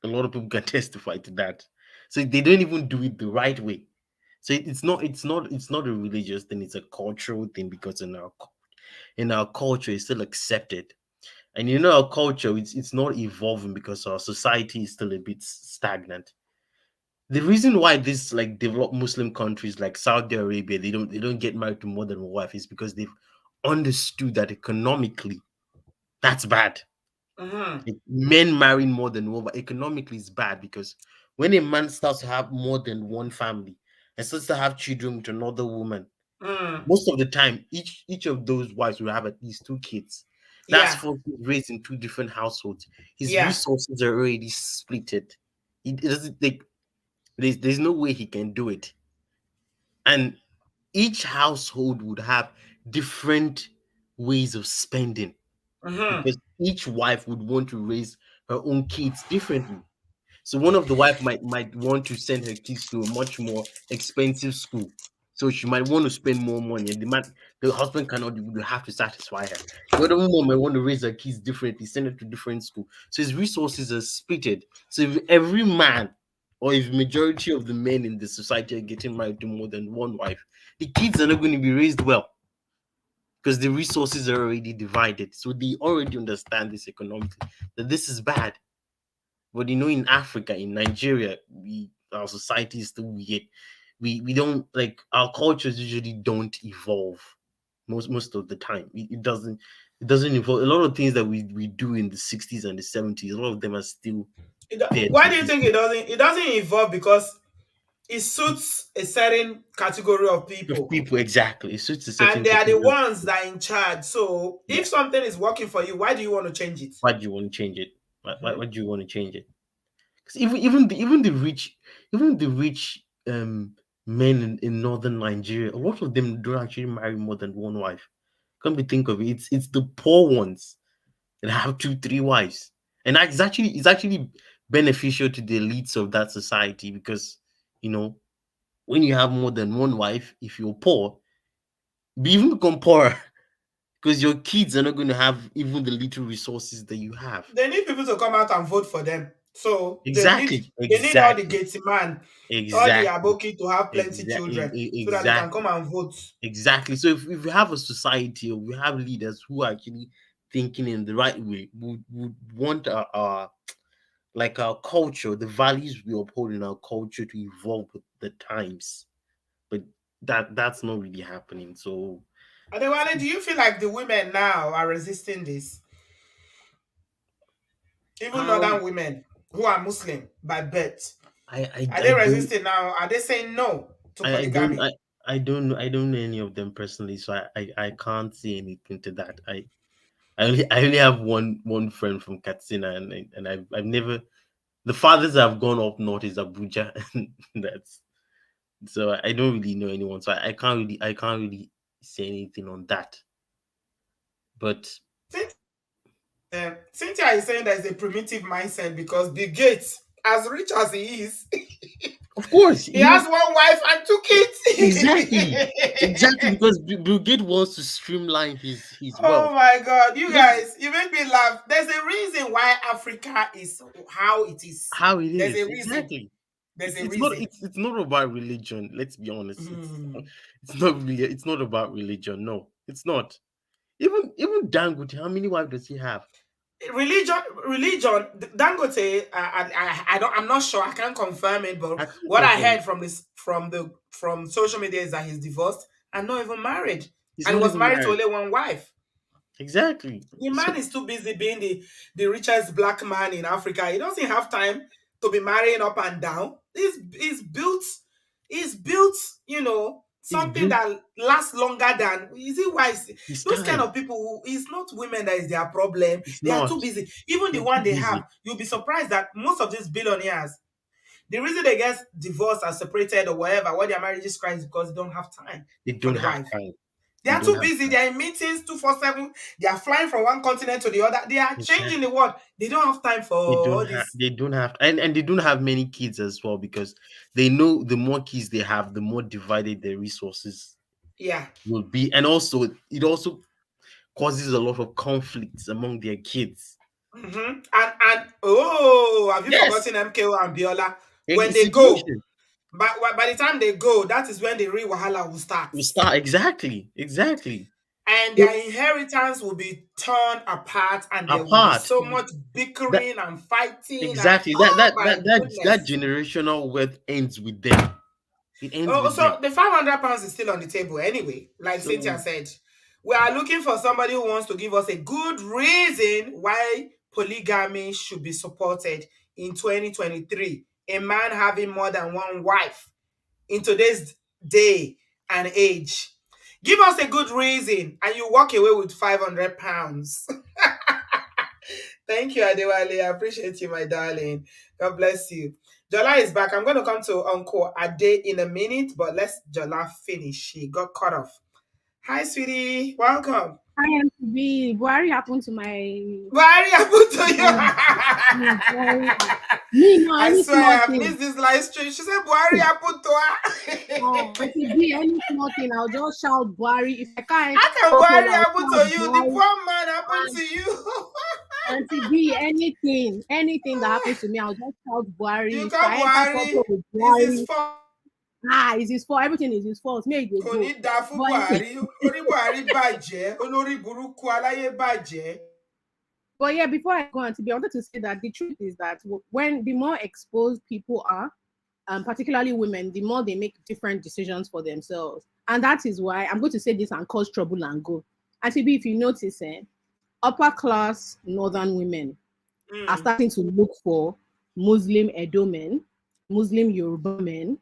A lot of people can testify to that. So they don't even do it the right way. So it's not a religious thing, it's a cultural thing because in our culture it's still accepted. And our culture, it's not evolving because our society is still a bit stagnant. The reason why this like developed Muslim countries like Saudi Arabia they don't get married to more than one wife is because they've understood that economically that's bad. Mm-hmm. Like, men marrying more than one, but economically is bad because when a man starts to have more than one family and starts to have children with another woman, Mm. most of the time each of those wives will have at least two kids. That's Yeah. for raised in two different households. His Yeah. resources are already splitted. It doesn't like there's no way he can do it. And each household would have different ways of spending Mm-hmm. because each wife would want to raise her own kids differently. So one of the wife might want to send her kids to a much more expensive school. So she might want to spend more money, and the husband cannot do. Will have to satisfy her. The other woman might want to raise her kids differently, send her to different school. So his resources are splitted. So if every man or if majority of the men in the society are getting married to more than one wife, the kids are not going to be raised well because the resources are already divided. So they already understand this economically that this is bad. But in Africa, in Nigeria, our society is still weird. We don't like our cultures usually don't evolve most of the time. It doesn't evolve. A lot of things that we do in the 60s and the 70s, a lot of them are still there Why to do you this think it doesn't? It doesn't evolve because it suits a certain category of of people, people exactly. It suits a and certain they are the category of ones people. that are in charge. So Yeah. if something is working for you, why do you want to change it? Why do you want to change it? Why Mhm. do you want to change it? 'Cause even the rich men in northern Nigeria, a lot of them don't actually marry more than one wife. Come to think of it, it's the poor ones that have two, three wives. And it's actually beneficial to the elites of that society because you know when you have more than one wife, if you're poor, you even become poorer because your kids are not going to have even the little resources that you have. They need people to come out and vote for them. So Exactly, they need all the exactly, gates man, all the exactly. aboki to have plenty children so that they can come Exactly. and vote. Exactly. So if we have a society or we have leaders who are actually thinking in the right way, would want our like our culture, the values we uphold in our culture to evolve with the times. But that's not really happening. So Adewale, do you feel like the women now are resisting this? Even um northern women who are Muslim by birth, I I, are I they don't resisting now? Are they saying no to I don't polygamy? I don't know any of them personally, so I can't say anything to that. I only have one friend from Katsina, and I've never. The farthest I've gone up north is Abuja. That's so I don't really know anyone, so I can't really say anything on that. But Cynthia is saying there's a primitive mindset because Bill Gates, as rich as he is, of course, he he has was one wife and two exactly exactly kids. because Bill Gates wants to streamline his Oh wealth. my God, He you doesn't guys, you make me laugh. There's a reason why Africa is how it is. how it There's a is reason. exactly. There's It's a it's not reason. it's it's not about religion. Let's be honest. Hmm. It's not about religion. No, it's not. Even Dangote, how many wives does he have? Religion, Dangote, I don't, I'm not sure, I can't confirm it, but I can't what I confirm. heard from this, from social media is that he's divorced and not even married, He's and he not was even married to married. only one wife. Exactly. The So man is too busy being the richest black man in Africa. He doesn't have time to be marrying up and down. He's built, he's something built. that lasts longer than. You see why His those kind time. of people it's not women that is their problem. It's They are not. too busy. Even the They're one too they busy. have, you'll be surprised that most of these billionaires, the reason they get divorced or separated or whatever, why their marriage is crying is because they don't have time They for don't the have wife. time. They They are don't too have busy. They time. are in meetings 247. They are flying from one continent to the other. They are changing the Exactly. world. They don't have time for They don't all have. this. They don't have. And they don't have many kids as well because they know the more kids they have, the more divided their resources Yeah. will be. And also, it also causes a lot of conflicts among their kids. And oh, have you Yes. forgotten MKO and Biola? A When they go, situation. by the time they go, that is when the real wahala will start. We start exactly. Exactly. and their inheritance will be torn apart, and there will be Apart. so much That bickering and fighting, and exactly oh my that goodness. generational wealth ends with them. It ends Oh, with them. so the £500 is still on the table anyway. Like So Cynthia said, we are looking for somebody who wants to give us a good reason why polygamy should be supported in 2023. A man having more than one wife in today's day and age. Give us a good reason, and you walk away with £500. Thank you, Adewale. I appreciate you, my darling. God bless you. Jola is back. I'm going to come to Uncle Ade in a minute, but let's Jola finish. She got cut off. Hi, sweetie. Welcome. I am to be. Buhari happened to my. Buhari happened to you. Me, no, I any swear, I small have thing. missed this live stream. She said Buhari happened to her. If it be any small thing, I'll just shout Buhari. If I can't, How can Buhari happen to you? The Buhari. poor man happened to you. And to be anything that happens to me, I'll just shout Buhari. You If got I enter Buhari. trouble with It's his Buhari, fault. it's his fault. Everything is his fault. Make it Kò go. ní dáa fún But Buhari. Orí Buhari bàjẹ́. Olórí burúkú aláyé bàjẹ́. But yeah, before I go on to be, I wanted to say that the truth is that when the more exposed people are, particularly women, the more they make different decisions for themselves. And that is why I'm going to say this and cause trouble and go. And to be, if you notice, upper class northern women are starting to look for Muslim Edo men, Muslim Yoruba men,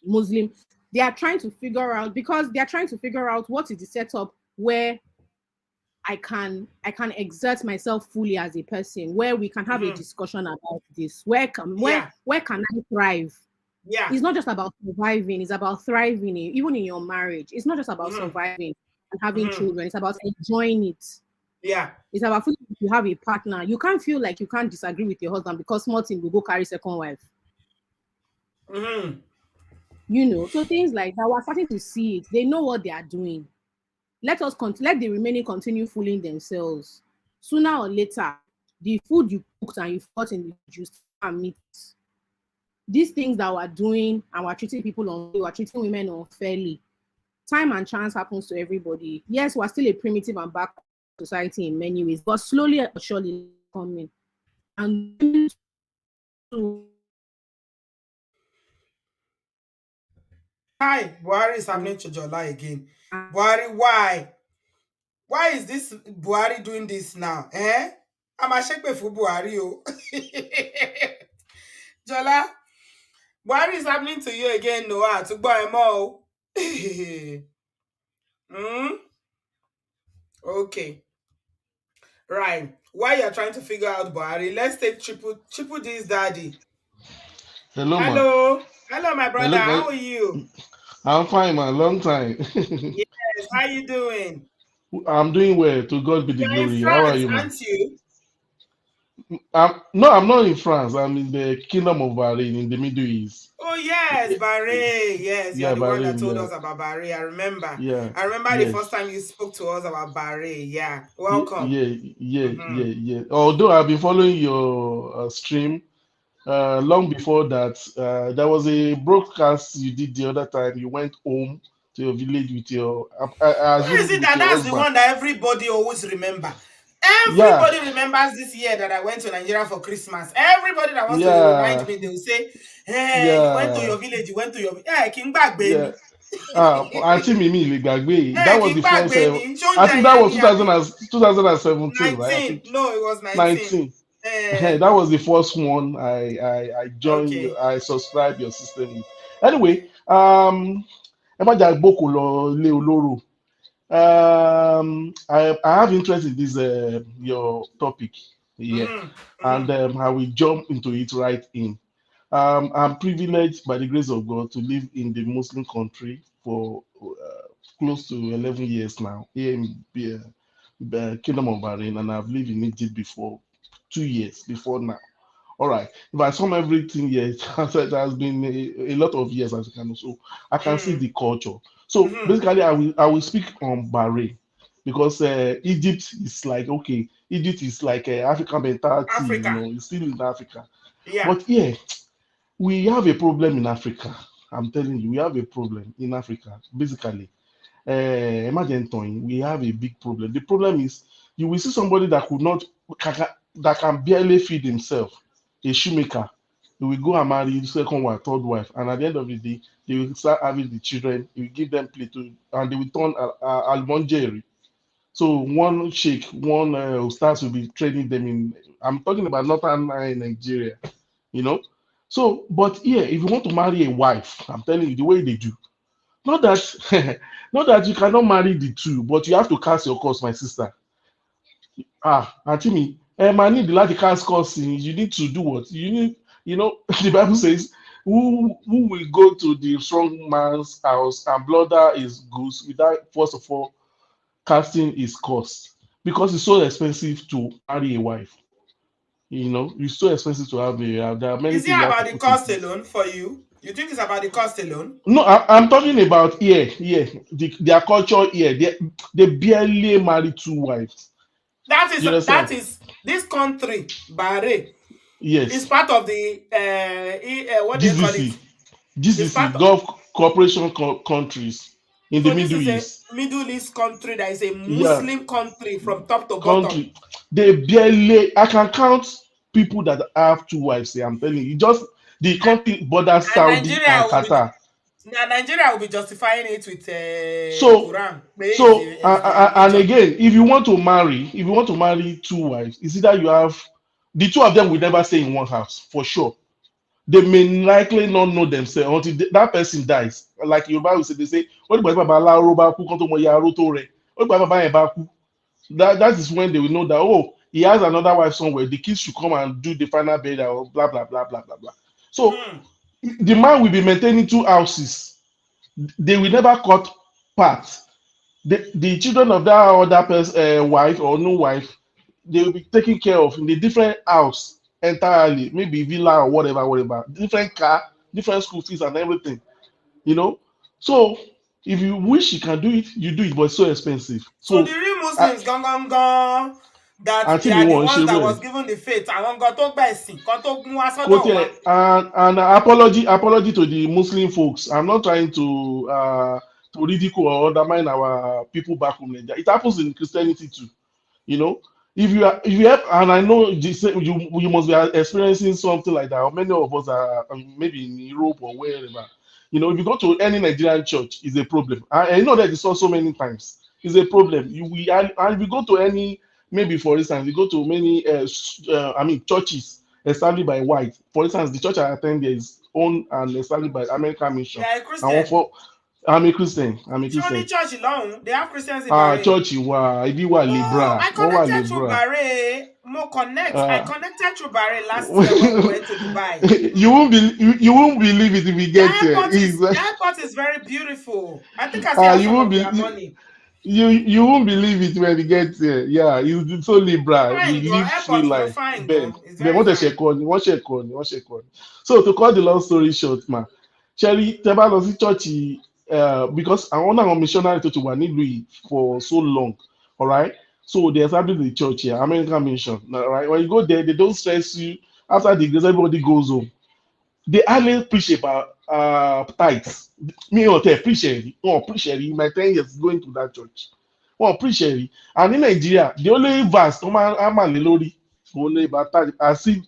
Muslim. They are trying to figure out, because they are trying to figure out what is the setup where I can exert myself fully as a person, where we can have a discussion about this. Where can I thrive? Yeah. It's not just about surviving, it's about thriving, even in your marriage. It's not just about surviving and having children, it's about enjoying it. Yeah. It's about feeling like you have a partner. You can't feel like you can't disagree with your husband because small thing will go carry second wife. You know, so things like that, we're starting to see it. They know what they are doing. Let the remaining continue fooling themselves. Sooner or later, the food you cooked and you fought in the juice and meat. These things that we're doing and we're treating people unfairly, we're treating women unfairly. Time and chance happens to everybody. Yes, we're still a primitive and backward society in many ways, but slowly or surely coming. And Hi, Buhari is happening to Jola again. Buhari, why? Why is this Buhari doing this now? I'm a shake for Buhari. Jola, Buhari is happening to you again, Noah. To buy more. Okay. Right. While you're trying to figure out Buhari, let's take Triple D's daddy. Hello, ma. Hello, my brother. Hello, How are you? I'm fine, man. Long time. Yes. How you doing? I'm doing well. To God be the You're in glory. How are France, you, man? aren't you? No, I'm not in France. I'm in the Kingdom of Bahrain in the Middle East. Oh yes, Bahrain. Yes, you're Yeah, the one that Bahrain. told Yeah, us about Bahrain. I remember. yeah, I remember the first yes. time you spoke to us about Bahrain. Yeah. Yeah, Welcome. yeah. Although I've been following your stream long before that, there was a broadcast you did the other time. You went home to your village with your, I Why is assume it with that your that's the husband. one that everybody always remember? Yeah, Everybody remembers this year that I went to Nigeria for Christmas. Everybody that wants to remind yeah, me, they will say, "Hey, you went to yeah, your village. You went to your King back, yeah. baby. Àǹtí mi mi lè gbàgbé. That was King the back, first. baby. I Shonda think that was yani 2000 abi and, 2017, right? I 19. think No, it was 19. 19. That was the first one I joined. Okay. I subscribed your system with. Anyway, ẹ má jà gbókò lọ ilé olóró. I have interest in this your topic here, and I will jump into it right in. I'm privileged by the grace of God to live in the Muslim country for close to 11 years now, here in the Kingdom of Bahrain, and I've lived in Egypt before 2 years before now. All right, if I sum everything here, it has been a lot of years as you can also. I can see the culture. So basically, I will speak on Bahrain because Egypt is like, okay, Egypt is like African mentality, Africa. it's still in Africa. Yeah. But yeah, we have a problem in Africa. I'm telling you, we have a problem in Africa, basically. imagine we have a big problem. The problem is you will see somebody that could not that can barely feed himself, a shoemaker. He will go and marry the second wife, third wife, and at the end of the day, they will start having the children. He will give them play to, and they will turn almonjeri. So one sheikh, one stars will be training them in. I'm talking about northern Nigeria, you know. So, but here, if you want to marry a wife, I'm telling you the way they do. Not that, not that you cannot marry the two, but you have to cast your course, my sister. Auntie me, I need the cast course. You need to do what you need. You know, the Bible says, "Who will go to the strong man's house and bludder his goose without first of all casting his cost, because it's so expensive to marry a wife. You know, it's so expensive to have a. There are many Is it things you have to about the put in cost place. alone for you? You think it's about the cost alone? No, I'm talking about here, their culture here. They barely marry two wives. You That understand? is this country, Bahrain, is Yes. part of the what do you call it? GCC, It's part GCC, of, Gulf Cooperation countries in the so this Middle is a East. Middle East country that is a Yeah, Muslim country from top to bottom. country. They barely. I can count people that have two wives. Here, I'm telling you, just the And, country borders and Saudi Nigeria and will be Qatar. Nigeria will be justifying it with So, Quran. Where is the and religion? again, if you want to marry two wives, it's either you have the two of them will never stay in one house for sure. They may likely not know themselves until that person dies. Like Yoruba will say, they say, "What about Baba Laro ba ku kan to mo ya aro to re? What about Baba yen ba ku?" That is when they will know that, oh, he has another wife somewhere. The kids should come and do the final burial or blah blah blah blah blah blah. So Hmm. the man will be maintaining two houses. They will never cut part. The children of that other person, wife or no wife, they will be taken care of in a different house entirely, maybe villa or whatever, whatever, different car, different school fees and everything, you know. So if you wish you can do it, you do it, but it's so expensive. So So the real I, Muslims gone that they until me are the one ones that share was given the faith. Àwọn gan tó gbà ẹ̀sìn kan tó mú wá quote sọ́dọ̀ wa. here, and apology to the Muslim folks. I'm not trying to ridicule or undermine our people back home. It happens in Christianity too. You know, if you have, and I know you must be experiencing something like that, or many of us are maybe in Europe or wherever. You know, if you go to any Nigerian church, it's a problem. I know that it's saw so many times. It's a problem. And if you go to any, maybe for instance, you go to many churches established by white. For instance, the church I attend there is owned and established by American You Mission. are a And one Christian. for I'm a Christian. I'm a Ṣé ó ní Christian. church lọ́hùn? They have Christians in Bahrain. Church wa ibi wa Oh, libra, I wọ́n wà connected through libra. Bahrain. More connect. I Uh, connected through Bahrain last year when we went to Dubai. you won't believe it if we The get here. the airport is very beautiful. I think I still have You some won't of be their money. you won't believe it when we get here. Yeah, it's so libra. We Fine, girl. live free Airport, go life. fine, Ben, girl. It's Ben, very what a fine. check on, one check on, one check on. So to cut the long story short, ma, Sherry, tẹ́ lọ sí church, because I want our missionary to wà nílùú yìí for so long, all right? So they established the church here, American Mission, all right? When you go there, they don't stress you. After the grace, everybody goes home. They hardly preach about tithes. Me ò tẹ̀ preach ẹ̀rí, wọn ò preach ẹ̀rí in my 10 years going to that church. Wọn ò preach ẹ̀rí. And in Nigeria, the only verse tó máa ń mà lé lórí òun ni about tithe, as if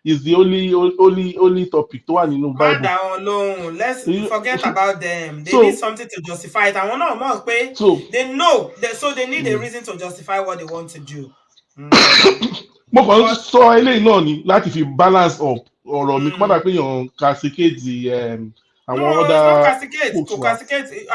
is the only topic tó wà nínú Má Bible. dá wọn lóhùn. Let's forget about them. They need So something to justify it. Àwọn náà mọ̀ pé so they know. So they need a mm, reason to justify what they want to do. Mm. mo kàn ń But sọ eléyìí náà ni láti fi balance up ọ̀rọ̀ mi kó má dà mm, pé èèyàn cascade àwọn no, it's not other castigate. folks wa. Castigate.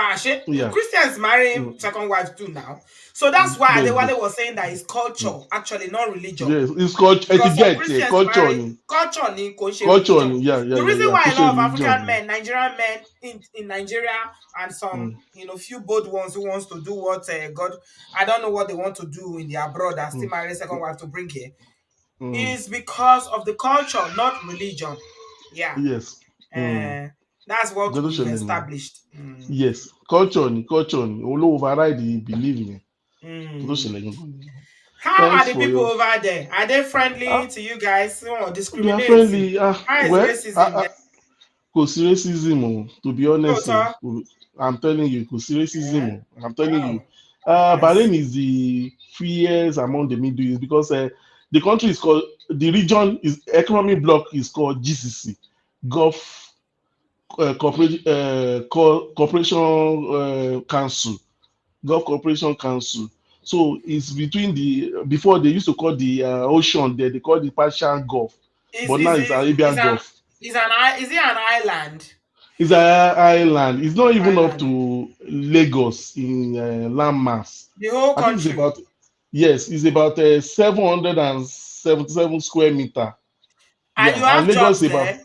Yeah. Christians marry Mm, second wife too now. So that's why bẹ́ẹ̀ ni. Adewale was saying that it's culture, Mm. actually, not religion. Yes, it's called Because some etiquette, Christians culture marry ni. culture ni kò ṣe Culture religion. ni, yeah, The reason why kò a ṣe lot of religion African ni. men, Nigerian men in Nigeria, and some few bold ones who wants to do what God, I don't know what they want to do in their abroad and still marry second wife to bring here, is because of the culture, not religion. Yeah. Yes. That's what Nǹkan tó we've ṣẹlẹ̀ nìyẹn. established. Yes, culture ni òun ló override the belief yẹn. Nǹkan tó ṣẹlẹ̀ gangan nìyẹn. How are Thanks the for people your. over there? Are they friendly Ah, to you guys? Or they are discriminating? friendly. How is Well, racism there? kò sí racism o, to be honest o. Lóòótọ́. I'm telling you, because Yeah. racism. I'm telling you. Wow. Nice. Bahrain is the freest among the Middle East because the country is called, the region is economic bloc is called GCC, Gulf Corporation Council, Gulf Corporation Council. So it's between before they used to call the ocean there, they call it Persian Gulf, Is but now is it's is is Arabian an Gulf. is it an island? It's an island. It's not even up Island. to Lagos in land mass. The whole I think it's country. about, yes, it's about 777 square meter. And you Yeah, and have Lagos jobs is about, there.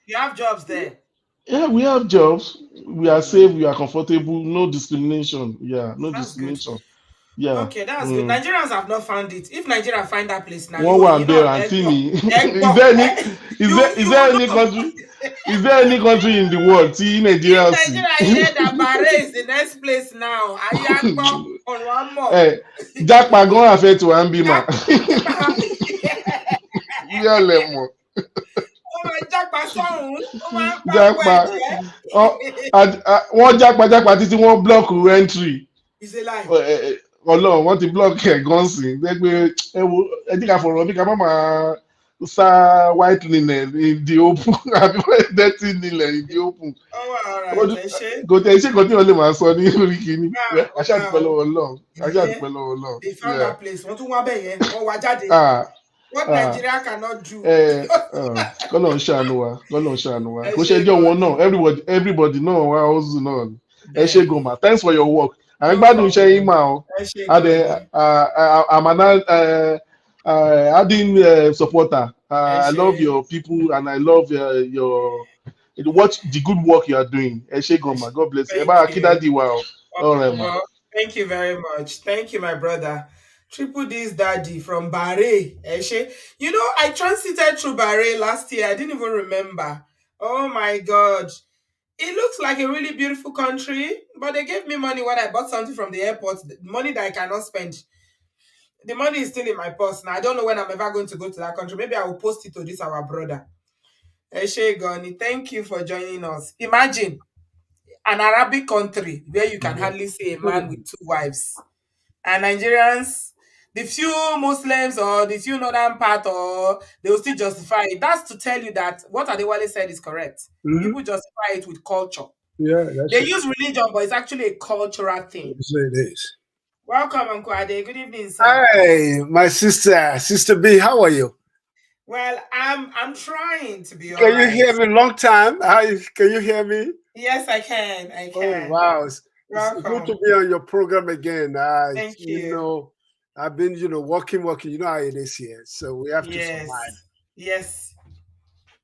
You have jobs there. yeah, we have jobs. We are safe. Mm, We are comfortable. No discrimination. Yeah, no that's good. discrimination. Yeah. Okay, that's good. Mm. Nigerians have not found it. If Nigeria find that place now, One one there, Antini. Is Egbo, there any? Is you there will any know. country? Is there any country in the world? See If Nigeria. See. Nigeria hear that Bahrain is the next place now, Ayagbo on one more. Ẹ jápa gan àfẹ tó à ń bímọ. Yíyá lẹ mọ̀. Ó máa jápa sọ́hún, ó máa ń pa gbogbo Jápa wọ́n jápa títí wọ́n blọ́ọ̀kù entry. It's a lie. Ọlọ́run wọ́n ti blọ́ọ̀kì ẹ̀ gan sí. Gbẹ́gbẹ́ ẹ wo ẹ jí ká fọ̀rọ̀ bí ká má máa sá white linen in the open àbí dirty linen in the open. Ó wà ọ̀rọ̀ àtẹ̀ṣe. Kò tẹ̀ ṣé kò tí wọ́n lè máa sọ ní orí kìíní. Ó Aṣáà ga dúpẹ́ o. lọ́wọ́ Ọlọ́run. Aṣáà dúpẹ́ lọ́wọ́ Ọlọ́run. They found that place. Wọ́n tún wá bẹ̀ yẹn. Wọ́n wá jáde. Ah, What ah. Nigeria cannot do. Kọ́lọ̀ ń ṣàánú wa, kọ́lọ̀ ń ṣàánú wa. Ẹ Kò ṣé ṣe ẹjọ́ wọn gan-an. náà, everybody náà wá ọ̀zù náà ni. Ẹ ṣé Bẹ́ẹ̀ni. gòmà, thanks for your work. À ń No gbádùn iṣẹ́ yín problem. mà o. Ẹ ṣé gan-an. I'm an adding supporter. Ẹ I love ṣé. your people and I love the good work you are doing. Ẹ ṣé gòmà, God bless you. Ẹ bá Thank you. Akíndádì wa o. All right, ma. Well, thank you very much. Thank you, my brother. Triple D's daddy from Bahrain. Eshe. You know, I transited through Bahrain last year. I didn't even remember. Oh my God. It looks like a really beautiful country, but they gave me money when I bought something from the airport. The money that I cannot spend. The money is still in my purse. Now, I don't know when I'm ever going to go to that country. Maybe I will post it to this, our brother. Eshe Goni, thank you for joining us. Imagine an Arabic country where you can hardly see a man with 2 wives. And Nigerians, the few Muslims or the few northern part, or they will still justify it. That's to tell you that what Adewale said is correct. People justify it with culture. Yeah, that's They it. use religion, but it's actually a cultural thing. That's what it is. Welcome, Uncle Ade. Good evening, sir. Hi, my sister B. How are you? Well, I'm trying to be Can you alright. hear me? Long time. Can you hear me? Yes, I can. I Oh can. wow, it's Welcome. good to be on your program again. Thank you. You know, I've been working. You know how it is here, so we have to survive. Yes.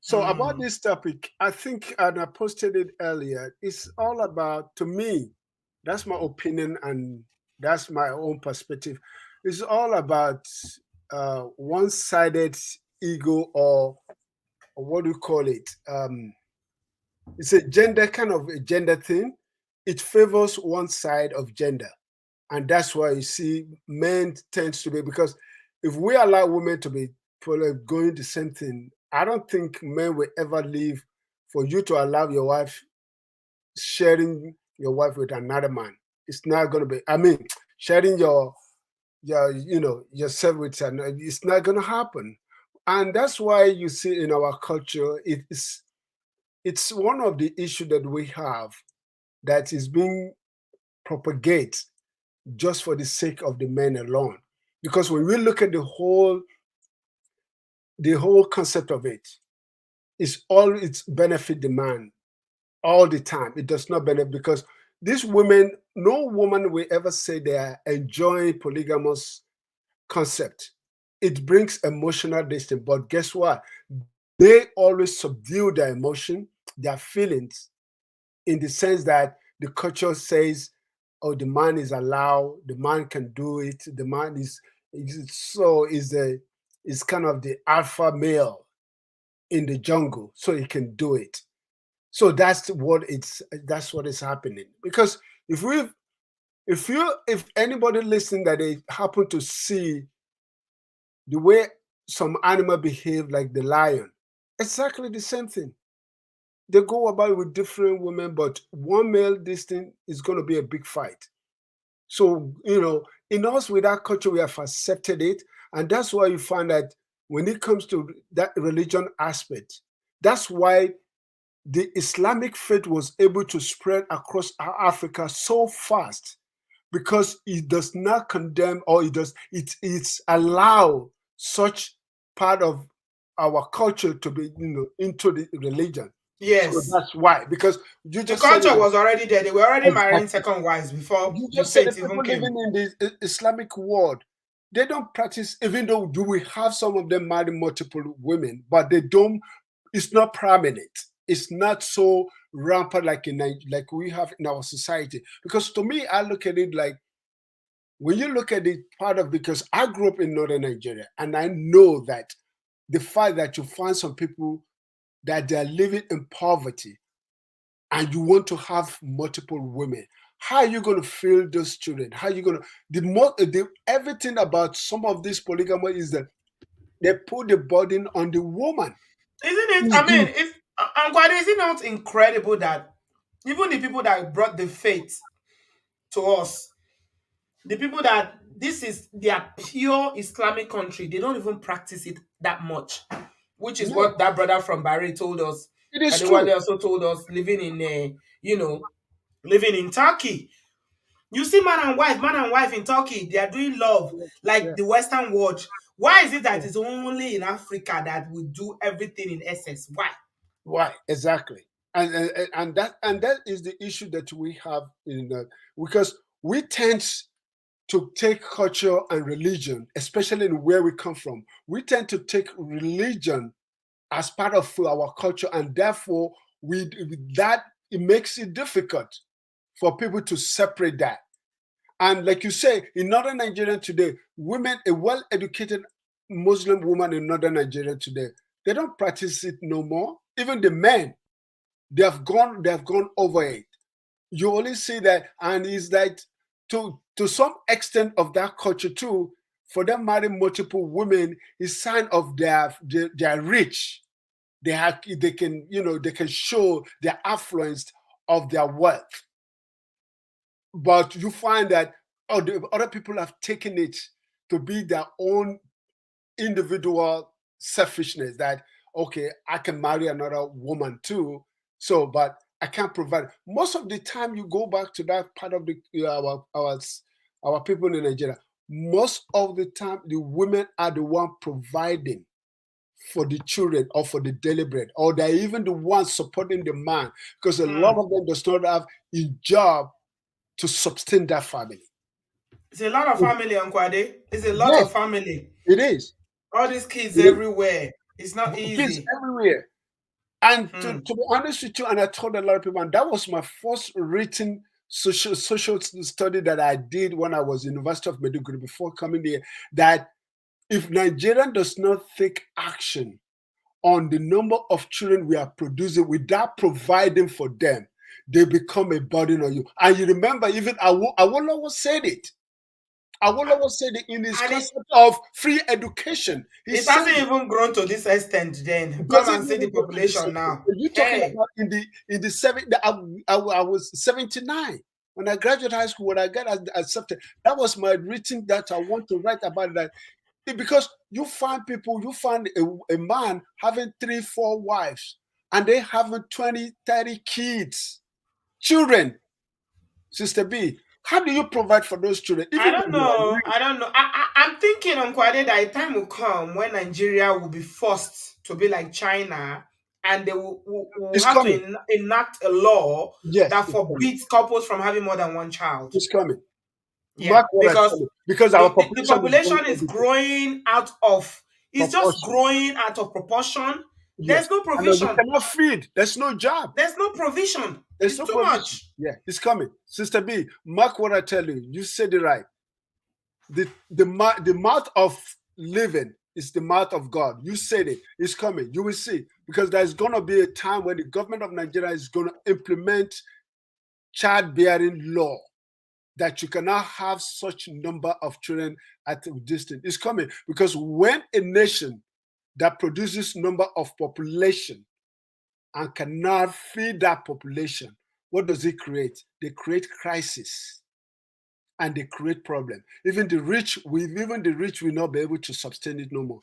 So about this topic, I think, and I posted it earlier. It's all about, to me, that's my opinion and that's my own perspective. It's all about one-sided ego, or what do you call it? It's a gender thing. It favors one side of gender, and that's why you see men tends to be, because if we allow women to be going the same thing, I don't think men will ever leave for you to allow your wife sharing your wife with another man. It's not going to be. I mean, sharing yourself with another. It's not going to happen, and that's why you see in our culture it's one of the issues that we have that is being propagated just for the sake of the men alone. Because when we look at the whole concept of it's benefit the man all the time. It does not benefit, because these women, no woman will ever say they are enjoying polygamous concept. It brings emotional distance, but guess what? They always subdue their emotion, their feelings, in the sense that the culture says, oh, the man is allowed, the man can do it, the man is kind of the alpha male in the jungle, so he can do it. So that's what is happening. Because if anybody listening that they happen to see the way some animal behave, like the lion, exactly the same thing. They go about with different women, but one male, this thing is going to be a big fight. So, in us, with our culture, we have accepted it. And that's why you find that when it comes to that religion aspect, that's why the Islamic faith was able to spread across Africa so fast, because it does not condemn, or it's allow such part of our culture to be into the religion. Yes. So that's why, because you The just said culture it. was already there. They were already marrying Exactly. second wives before You the just said the faith even people came. living in the Islamic world, they don't practice, even though do we have some of them marry multiple women, but they don't, it's not prominent. It's not so rampant like we have in our society. Because to me, I look at it like, when you look at it, part of, because I grew up in northern Nigeria, and I know that the fact that you find some people that they are living in poverty, and you want to have multiple women, how are you going to feel those children? How are you going to everything about some of this polygamy is that they put the burden on the woman. Isn't it? I mean, is it not incredible that even the people that brought the faith to us, the people that this is their pure Islamic country, they don't even practice it that much, which is No, what that brother from Bahrain told us. it is And the one true. they also told us living in, living in Turkey. You see man and wife in Turkey, they are doing love Yeah. like the Western world. Why is it that it's only in Africa that we do everything in essence? Why? Why exactly? And that is the issue that we have because we tend to take culture and religion, especially in where we come from. We tend to take religion as part of our culture, and therefore that it makes it difficult for people to separate that. And like you say, in northern Nigeria today, women, a well-educated Muslim woman in northern Nigeria today, they don't practice it no more. Even the men, they have gone over it. You only see that, and it's like to some extent of that culture too. For them marrying multiple women is sign of their rich. They can show their affluence of their wealth. But you find that other people have taken it to be their own individual selfishness, that okay, I can marry another woman too, so but I can't provide. Most of the time you go back to that part of the our people in Nigeria, most of the time the women are the one providing for the children or for the daily bread, or they're even the ones supporting the man, because a lot of them does not have a job to sustain that family. It's a lot of family, Uncle Ade. It's a lot Yes, of family. it is. All these kids It is. everywhere. It's not Kids easy. everywhere. And to be honest with you, and I told a lot of people, and that was my first written social study that I did when I was in University of Maiduguri before coming here, that if Nigeria does not take action on the number of children we are producing without providing for them, they become a burden on you. And you remember, even Awolowo said it. Awolowo said it in his concept of free education. It hasn't even grown to this extent. Then come and see the population now. You talking about in the 70s? I was 79 when I graduated high school. When I got accepted, that was my written that I want to write about that. Because you find a man having 3-4 wives, and they having 20-30 kids, children. Sister B, how do you provide for those children? I don't know. I'm thinking, Uncle Ade, that a time will come when Nigeria will be forced to be like China, and they will have to enact a law that forbids couples from having more than one child. It's coming. Yeah, because our the population is growing out of. It's just growing out of proportion. There's no provision. We cannot feed. There's no job. There's no provision. It's too much. Yeah, it's coming. Sister B, mark what I tell you. You said it right. The mouth of living is the mouth of God. You said it. It's coming. You will see. Because there's going to be a time when the government of Nigeria is going to implement childbearing law, that you cannot have such number of children at a distance. It's coming. Because when a nation that produces number of population and cannot feed that population, what does it create? They create crisis and they create problem. Even the rich will not be able to sustain it no more.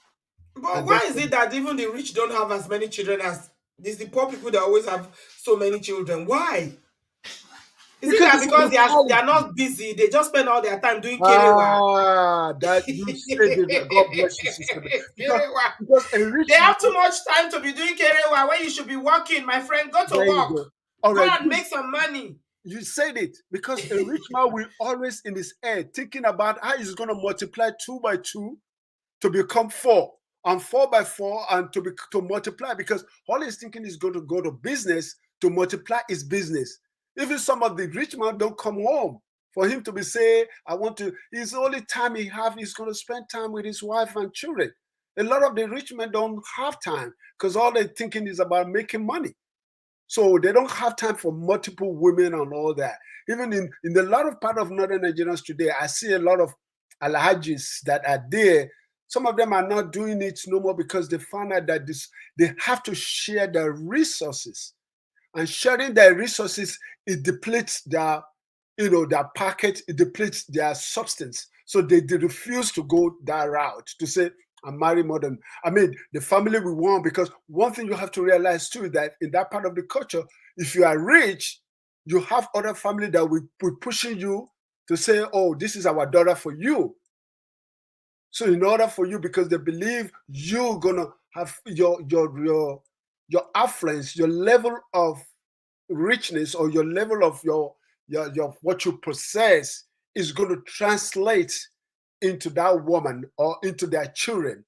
But And why is it that even the rich don't have as many children as these the poor people that always have so many children? Why? Is it that because they are not busy, they just spend all their time doing kerewa? That you said it. God bless you, sister. Because a rich they have too much time to be doing kerewa when you should be working, my friend. Go to work. Go. All go right, and make some money. You said it, because a rich man will always in his head thinking about how he's going to multiply 2 by 2 to become 4, and 4 by 4 and to multiply, because all he's thinking is going to go to business to multiply his business. Even some of the rich men don't come home for him to be say, I want to, it's the only time he have, he's going to spend time with his wife and children. A lot of the rich men don't have time because all they're thinking is about making money. So they don't have time for multiple women and all that. Even in the lot of part of northern Nigerians today, I see a lot of alhajis that are there. Some of them are not doing it no more because they found out that they have to share their resources. And sharing their resources, it depletes their pocket, it depletes their substance. So they refuse to go that route to say, and marry more than, the family we want. Because one thing you have to realize too, that in that part of the culture, if you are rich, you have other family that will be pushing you to say, oh, this is our daughter for you. So in order for you, because they believe you're gonna have your affluence, your level of richness, or your level of your what you possess is going to translate into that woman or into their children.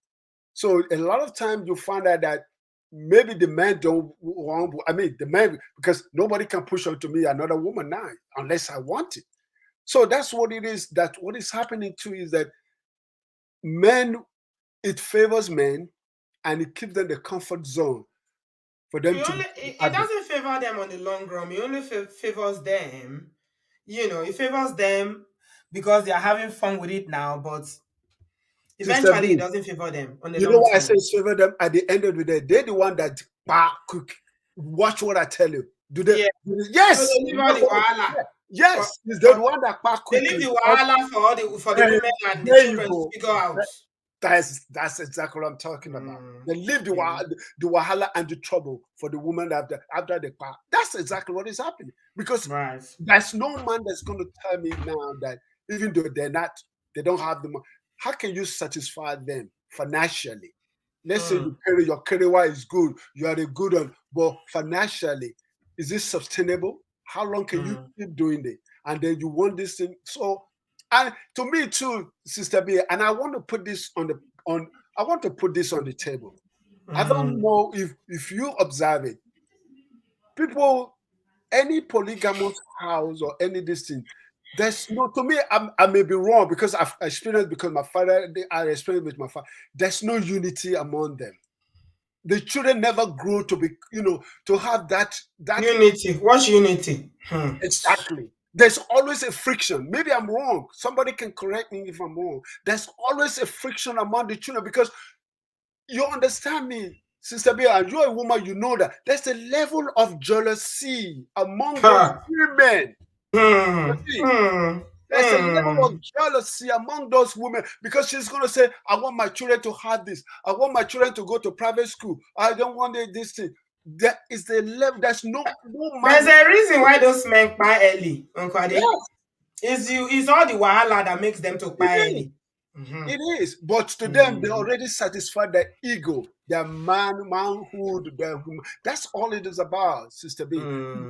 So a lot of times you find out that maybe the men don't want, the men, because nobody can push onto me another woman now unless I want it. So that's what it is. That what is happening too is that men, it favors men and it keeps them in the comfort zone for them it doesn't favor them on the long run. It only favors them. It favors them because they are having fun with it now, but eventually it doesn't favor them on the long run. You know why term. I say it's favor them? At the end of the day, they're the one that cook. Watch what I tell you. Do they? Yeah. Yes. So they leave all the wahala. Yes, it's the one that they leave the wahala for the women and the children to figure out. That's exactly what I'm talking about. They leave the wahala and the trouble for the woman after the part. That's exactly what is happening. Because there's no man that's going to tell me now that even though they don't have the money, how can you satisfy them financially? Let's say your career is good, you are a good one, but financially, is this sustainable? How long can you keep doing it? And then you want this thing. So, and to me too, Sister B, and I want to put this on the table. I don't know if you observe it. People, any polygamous house or any this thing, there's no, to me, I may be wrong because I've experienced, because my father, I experienced with my father, there's no unity among them. The children never grow to be, to have that unity. What's unity? Exactly. There's always a friction. Maybe I'm wrong. Somebody can correct me if I'm wrong. There's always a friction among the children because you understand me, Sister B, and you're a woman, you know that there's a level of jealousy among those women. There's a level of jealousy among those women because she's going to say, I want my children to have this. I want my children to go to private school. I don't want this thing. That is the level. There's no man. There's a reason why those men buy early, Uncle Ade. Yes. It's all the wahala that makes them to buy early. It is, but to them, they already satisfied their ego, their manhood, that's all it is about, Sister B.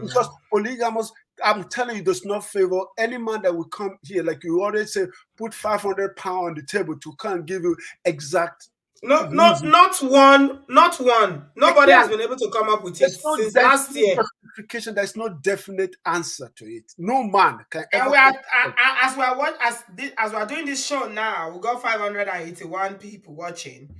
Because polygamous, I'm telling you, does not favor any man that will come here. Like you already say, put 500 pounds on the table to come and give you exact. Not one. Nobody has been able to come up with it since last year. There's no definite answer to it. No man can ever. And as we are doing this show now, we got 581 people watching,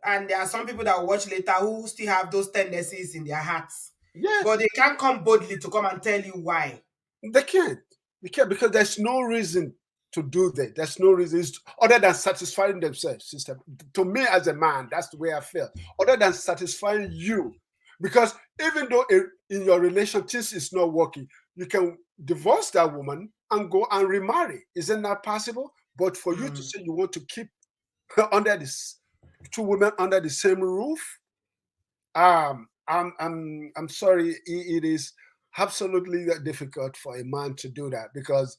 and there are some people that will watch later who still have those tendencies in their hearts. Yes, but they can't come boldly to come and tell you why. They can't because there's no reason to do that. There's no reason other than satisfying themselves, sister. To me, as a man, that's the way I feel. Other than satisfying you, Because even though in your relationship is not working, you can divorce that woman and go and remarry. Isn't that possible? But for you to say you want to keep under this two women under the same roof, I'm sorry, it is absolutely difficult for a man to do that, because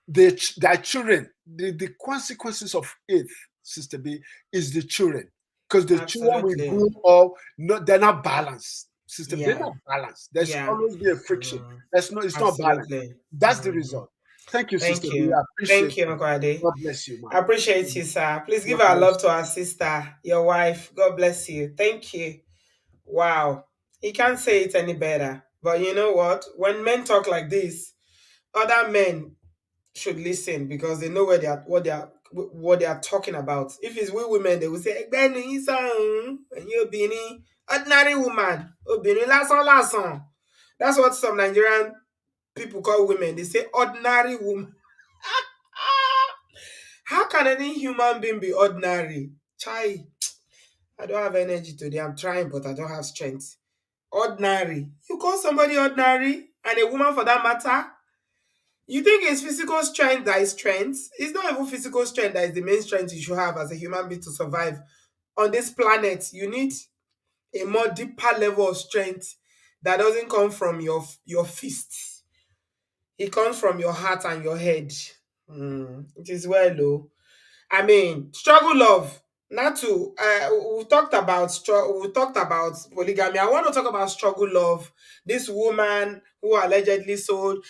their children, the consequences of it, Sister B, is the children. Because the children will grow up, they're not balanced. Sister B, they're not balanced. There's always be a friction. It's not balanced. That's the result. Thank you, Thank Sister you. B. I appreciate Thank you, it. Uncle Ade. God bless you, man. I appreciate you, sir. Please give our love to our sister, your wife. God bless you. Thank you. Wow. He can't say it any better. But you know what? When men talk like this, other men should listen, because they know what they are talking about. If it's we women, they will say, and you Obìrin, ordinary woman, Obìrin lásán. That's what some Nigerian people call women. They say ordinary woman. How can any human being be ordinary? Chai, I don't have energy today. I'm trying, but I don't have strength. Ordinary. You call somebody ordinary, and a woman for that matter? You think it's physical strength that is strength? It's not even physical strength that is the main strength you should have as a human being to survive on this planet. You need a more deeper level of strength that doesn't come from your fist. It comes from your heart and your head. It is well, though. I mean, struggle love. Not to we talked about polygamy. I want to talk about struggle love. This woman who allegedly sold,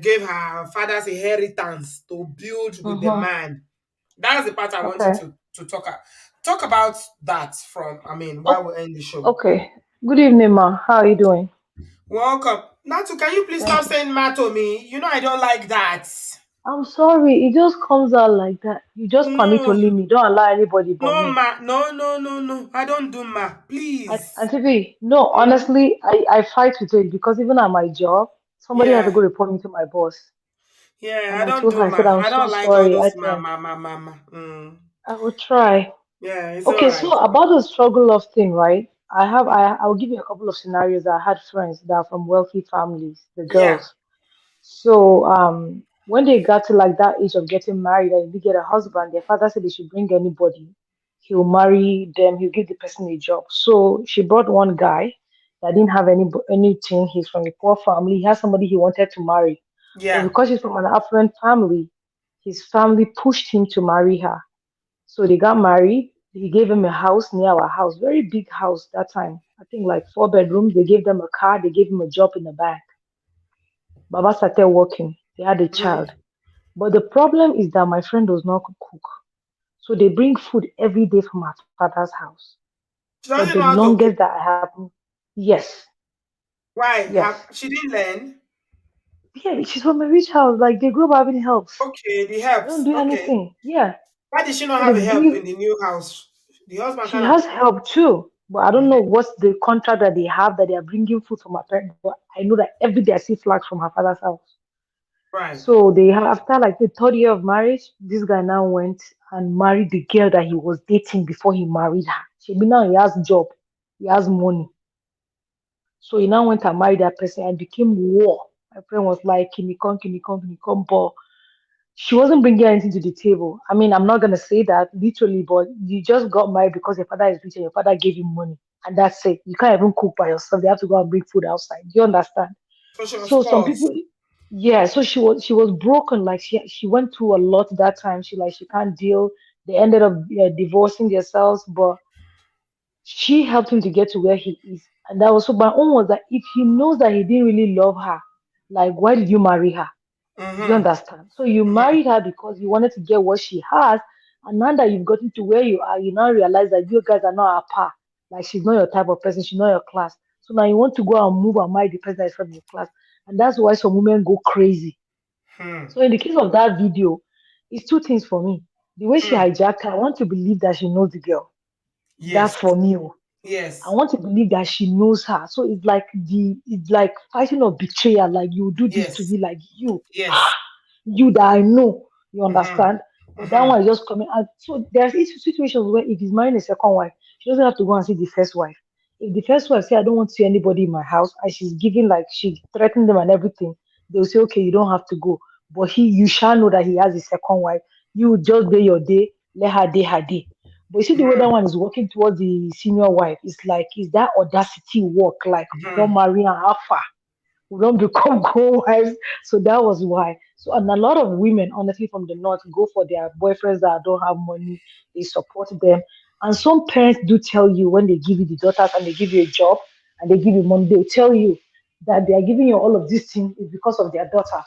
gave her father's inheritance to build with the man. That's the part I want you to talk about that from. I mean, while we end the show. Okay. Good evening, ma. How are you doing? Welcome. Natu, can you please stop saying ma to me? You know I don't like that. I'm sorry. It just comes out like that. You just permit only me. Don't allow anybody but No, me. ma. No. I don't do ma. Please. And TV, no, honestly, I fight with it, because even at my job, somebody had to go report me to my boss. Yeah, And I I don't told do her, I said, ma. I'm I so don't like all sorry. those I ma. I will try. Yeah, it's Okay, all so right. about the struggle of thing, right? I'll give you a couple of scenarios. I had friends that are from wealthy families, the Yeah. girls. So when they got to like that age of getting married and they get a husband, their father said they should bring anybody. He'll marry them, he'll give the person a job. So she brought one guy that didn't have anything. He's from a poor family. He has somebody he wanted to marry. But Yeah. because he's from an affluent family, his family pushed him to marry her. So they got married. He gave him a house near our house, very big house that time. I think like 4 bedrooms. They gave them a car. They gave him a job in the bank. Baba started working. They had a child. But the problem is that my friend does not cook. So they bring food every day from her father's house. She For doesn't the know how to cook. longest that I have. Yes. Why? Yes. She didn't learn? Yeah, she's from a rich house. Like they grew up having help. Okay, the They don't helps. do Okay. anything. Yeah. Why did she not So they have a help in bring the new house? The husband she kind of. has help too. But I don't know what's the contract that they have that they are bringing food from her parents. But I know that every day I see flags from her father's house. Right. So they have, after like the third year of marriage, this guy now went and married the girl that he was dating before he married her. So now he has job, he has money. So he now went and married that person and became war. My friend was like, can you come, but she wasn't bringing anything to the table. I mean, I'm not gonna say that literally, but you just got married because your father is rich and your father gave you money, and that's it. You can't even cook by yourself. They have to go and bring food outside. Do you understand? So she was So some spoiled. people, yeah. So she was broken. Like she went through a lot that time. She can't deal. They ended up divorcing themselves, but she helped him to get to where he is. And that was so. My own was that if he knows that he didn't really love her, like why did you marry her? Do you understand? So you married her because you wanted to get what she has, and now that you've gotten to where you are, you now realize that you guys are not a par. Like she's not your type of person, she's not your class. So now you want to go and move and marry the person that is from your class, and that's why some women go crazy. So in the case of that video, it's two things for me. The way she hijacked her, I want to believe that she knows the girl. That's Yes. for me. Oh. I Yes. want to believe that she knows her. So it's like fighting of betrayal. Like you do this to Yes. me, like Yes. you that I know, you understand? But that one is just coming out. So there's situations where if he's marrying a second wife, she doesn't have to go and see the first wife. If the first wife say, I don't want to see anybody in my house, and she's giving like she threatened them and everything, they'll say, okay, you don't have to go. But you shall know that he has a second wife. You just do your day, let her day her day. But you see the way that one is working towards the senior wife, it's like, is that audacity work? Like, we don't marry her, how far? We don't become co-wives. So that was why. So, and a lot of women, honestly, from the north, go for their boyfriends that don't have money. They support them. And some parents do tell you when they give you the daughters and they give you a job and they give you money, they'll tell you that they are giving you all of these things is because of their daughter.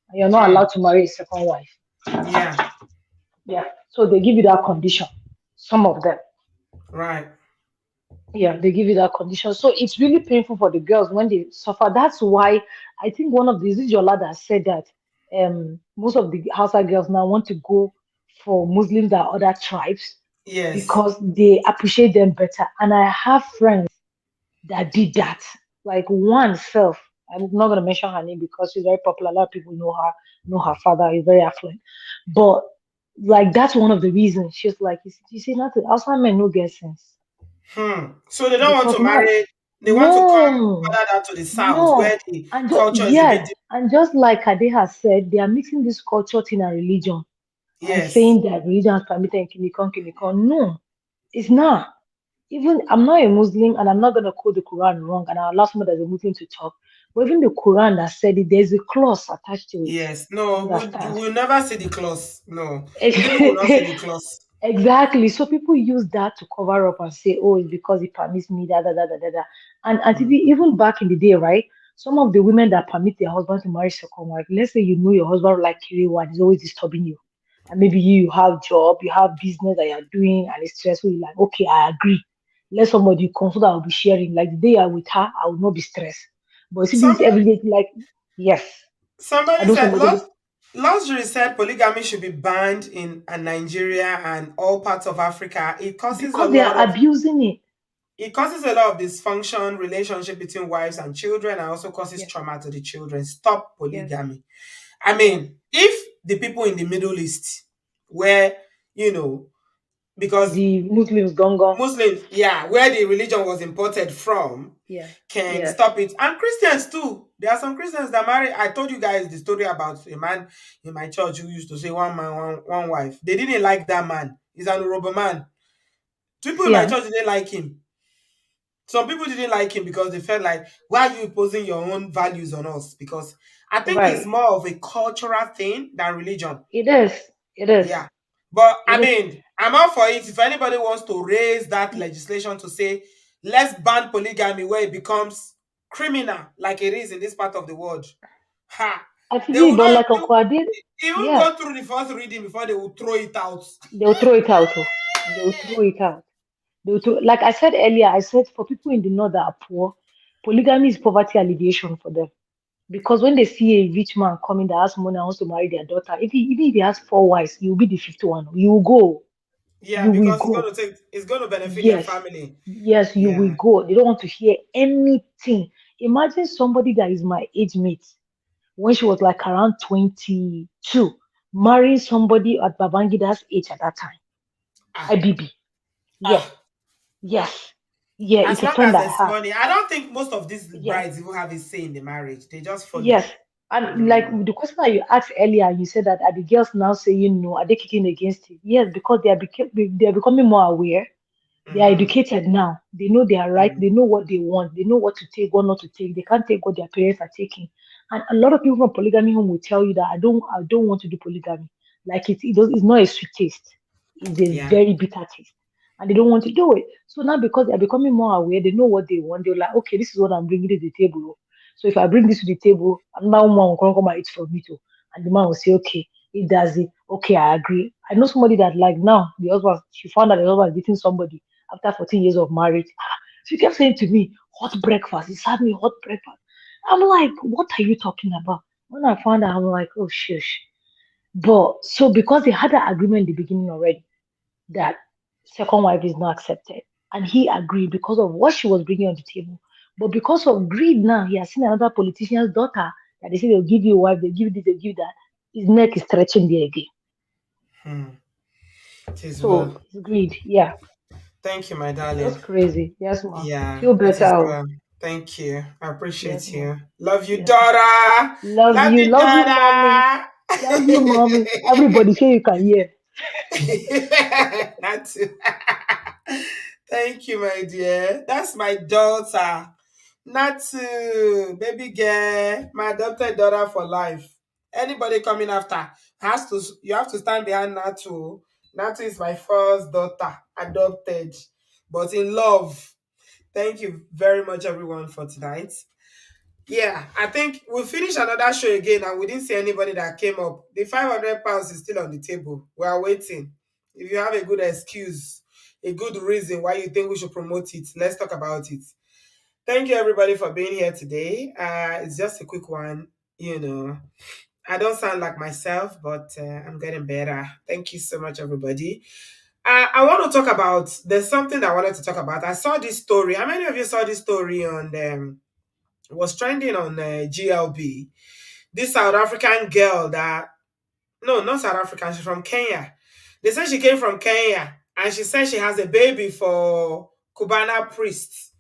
And you're not allowed to marry a second wife. Yeah. Yeah. So they give you that condition. Some of them. Right. Yeah, they give you that condition. So it's really painful for the girls when they suffer. That's why I think one of these is your that said that most of the Hausa girls now want to go for Muslims that are other tribes Yes. because they appreciate them better. And I have friends that did that. Like one self, I'm not gonna mention her name because she's very popular. A lot of people know her father, he's very affluent. But like that's one of the reasons. She's like, you see, nothing. Hausa men no get sense. So they don't want Because to now marry. They want to come no, further down to the south where no. the And culture is a bit yes, different. and just like Ade has said, they are mixing this culture thing and religion and Yes. saying that religion is permitted in Kinikon. No, it's not. Even I'm not a Muslim and I'm not gonna quote the Quran wrong, and I'll allow somebody that's a Muslim to talk. But even the Quran that said it, there's a clause attached to it. Yes. No, You understand? we'll never see the clause. No. People will not see the clause. Exactly. So people use that to cover up and say, "Oh, it's because it permits me." Da da da da da da. And to be, even back in the day, right? Some of the women that permit their husband to marry second wife. Let's say you know your husband like Kiriwan is always disturbing you, and maybe you have job, you have business that you're doing, and it's stressful. You're like, okay, I agree. Let somebody come so that I'll be sharing. Like the day I'm with her, I will not be stressed. But you see this Somebody every day, like yes, I somebody know said somebody. luxury said polygamy should be banned in Nigeria and all parts of Africa. Because they are abusing it. It causes a lot of dysfunction, relationship between wives and children, and also causes Yes, trauma to the children. Stop yes, polygamy. I yes. mean, if the people in the Middle East, where, you know, because The Muslims gone gone. Muslims, yeah, where the religion was imported from, Yes, can yes, stop it. And Christians too. There are some Christians that marry. I told you guys the story about a man in my church who used to say one man, one wife. They didn't like that man. He's an Urobo man. People in my yeah, church didn't like him. Some people didn't like him because they felt like, why are you imposing your own values on us? Because I think it's right. more of a cultural thing than religion. It is, it is, Yeah. But I it is. mean, I'm all for it. If anybody wants to raise that legislation to say, let's ban polygamy where it becomes criminal, like it is in this part of the world, ha, they Actually, will but not like Uncle Adi, even yeah, go through the first reading before they will throw it out. they'll throw it out. Oh. They'll throw it out. They'll throw, like I said earlier, I said for people in the north that are poor, polygamy is poverty alleviation for them. Because when they see a rich man coming that has money and wants to marry their daughter, even if he has four wives, you'll be the fifth one. You will go. Yeah, You will because go. it's going to benefit their Yes, family. yes, you will Yeah. go. They don't want to hear anything. Imagine somebody that is my age mate when she was like around 22, marrying somebody at Babangida's age at that time. Ah, IBB. Yeah, ah. yes. Yeah, As it's a long friend as I there's have. money, I don't think most of these Yeah, brides even have a say in the marriage. They just follow. yes. And like Mm, the question that you asked earlier, you said that are the girls now saying no? Are they kicking against it? Yes, because they are becoming more aware. They are mm-hmm, educated now. They know they are right. mm, They know what they want. They know what to take, what not to take. They can't take what their parents are taking. And a lot of people from polygamy home will tell you that I don't want to do polygamy. Like it's not a sweet taste. It's a yeah. very bitter taste, and they don't want to do it. So now because they're becoming more aware, they know what they want. They're like, okay, this is what I'm bringing to the table. Oh. So if I bring this to the table, another woman will come and eat from me too, and the man will say, okay, he does it. Okay, I agree. I know somebody that like now the husband. She found out the husband is dating somebody after 14 years of marriage. She kept saying to me, hot breakfast. He served me hot breakfast. I'm like, what are you talking about? When I found out, I'm like, oh, shush. But so because they had that agreement in the beginning already, that second wife is not accepted, and he agreed because of what she was bringing on the table. But because of greed now, he has seen another politician's daughter that they say they'll give you a wife, they'll give you this, they'll give you that. His neck is stretching there again. Hmm. It is well. So it's greed, yeah. Thank you, my darling. Just crazy. Yes, ma. Yeah, Feel it better. is Oh. well. Thank you. I appreciate Yes, ma. you. Love you, Yes, ma. daughter. Love Love you. you, Love you, mommy. daughter. Love you, mommy. Everybody say you can hear. That's it. Thank you, my dear. That's my daughter. Natu, baby girl, my adopted daughter for life. Anybody coming after has to, you have to stand behind Natu. Natu is my first daughter, adopted, but in love. Thank you very much, everyone, for tonight. Yeah, I think we'll finish another show again, and we didn't see anybody that came up. The £500 is still on the table. We are waiting. If you have a good excuse, a good reason why you think we should promote it, let's talk about it. Thank you, everybody, for being here today. It's just a quick one. I don't sound like myself, but I'm getting better. Thank you so much, everybody. I want to talk about, there's something I wanted to talk about. I saw this story. How many of you saw this story on was trending on GLB? This South African girl that, no, not South African, she's from Kenya. They said she came from Kenya and she said she has a baby for Cubana priest.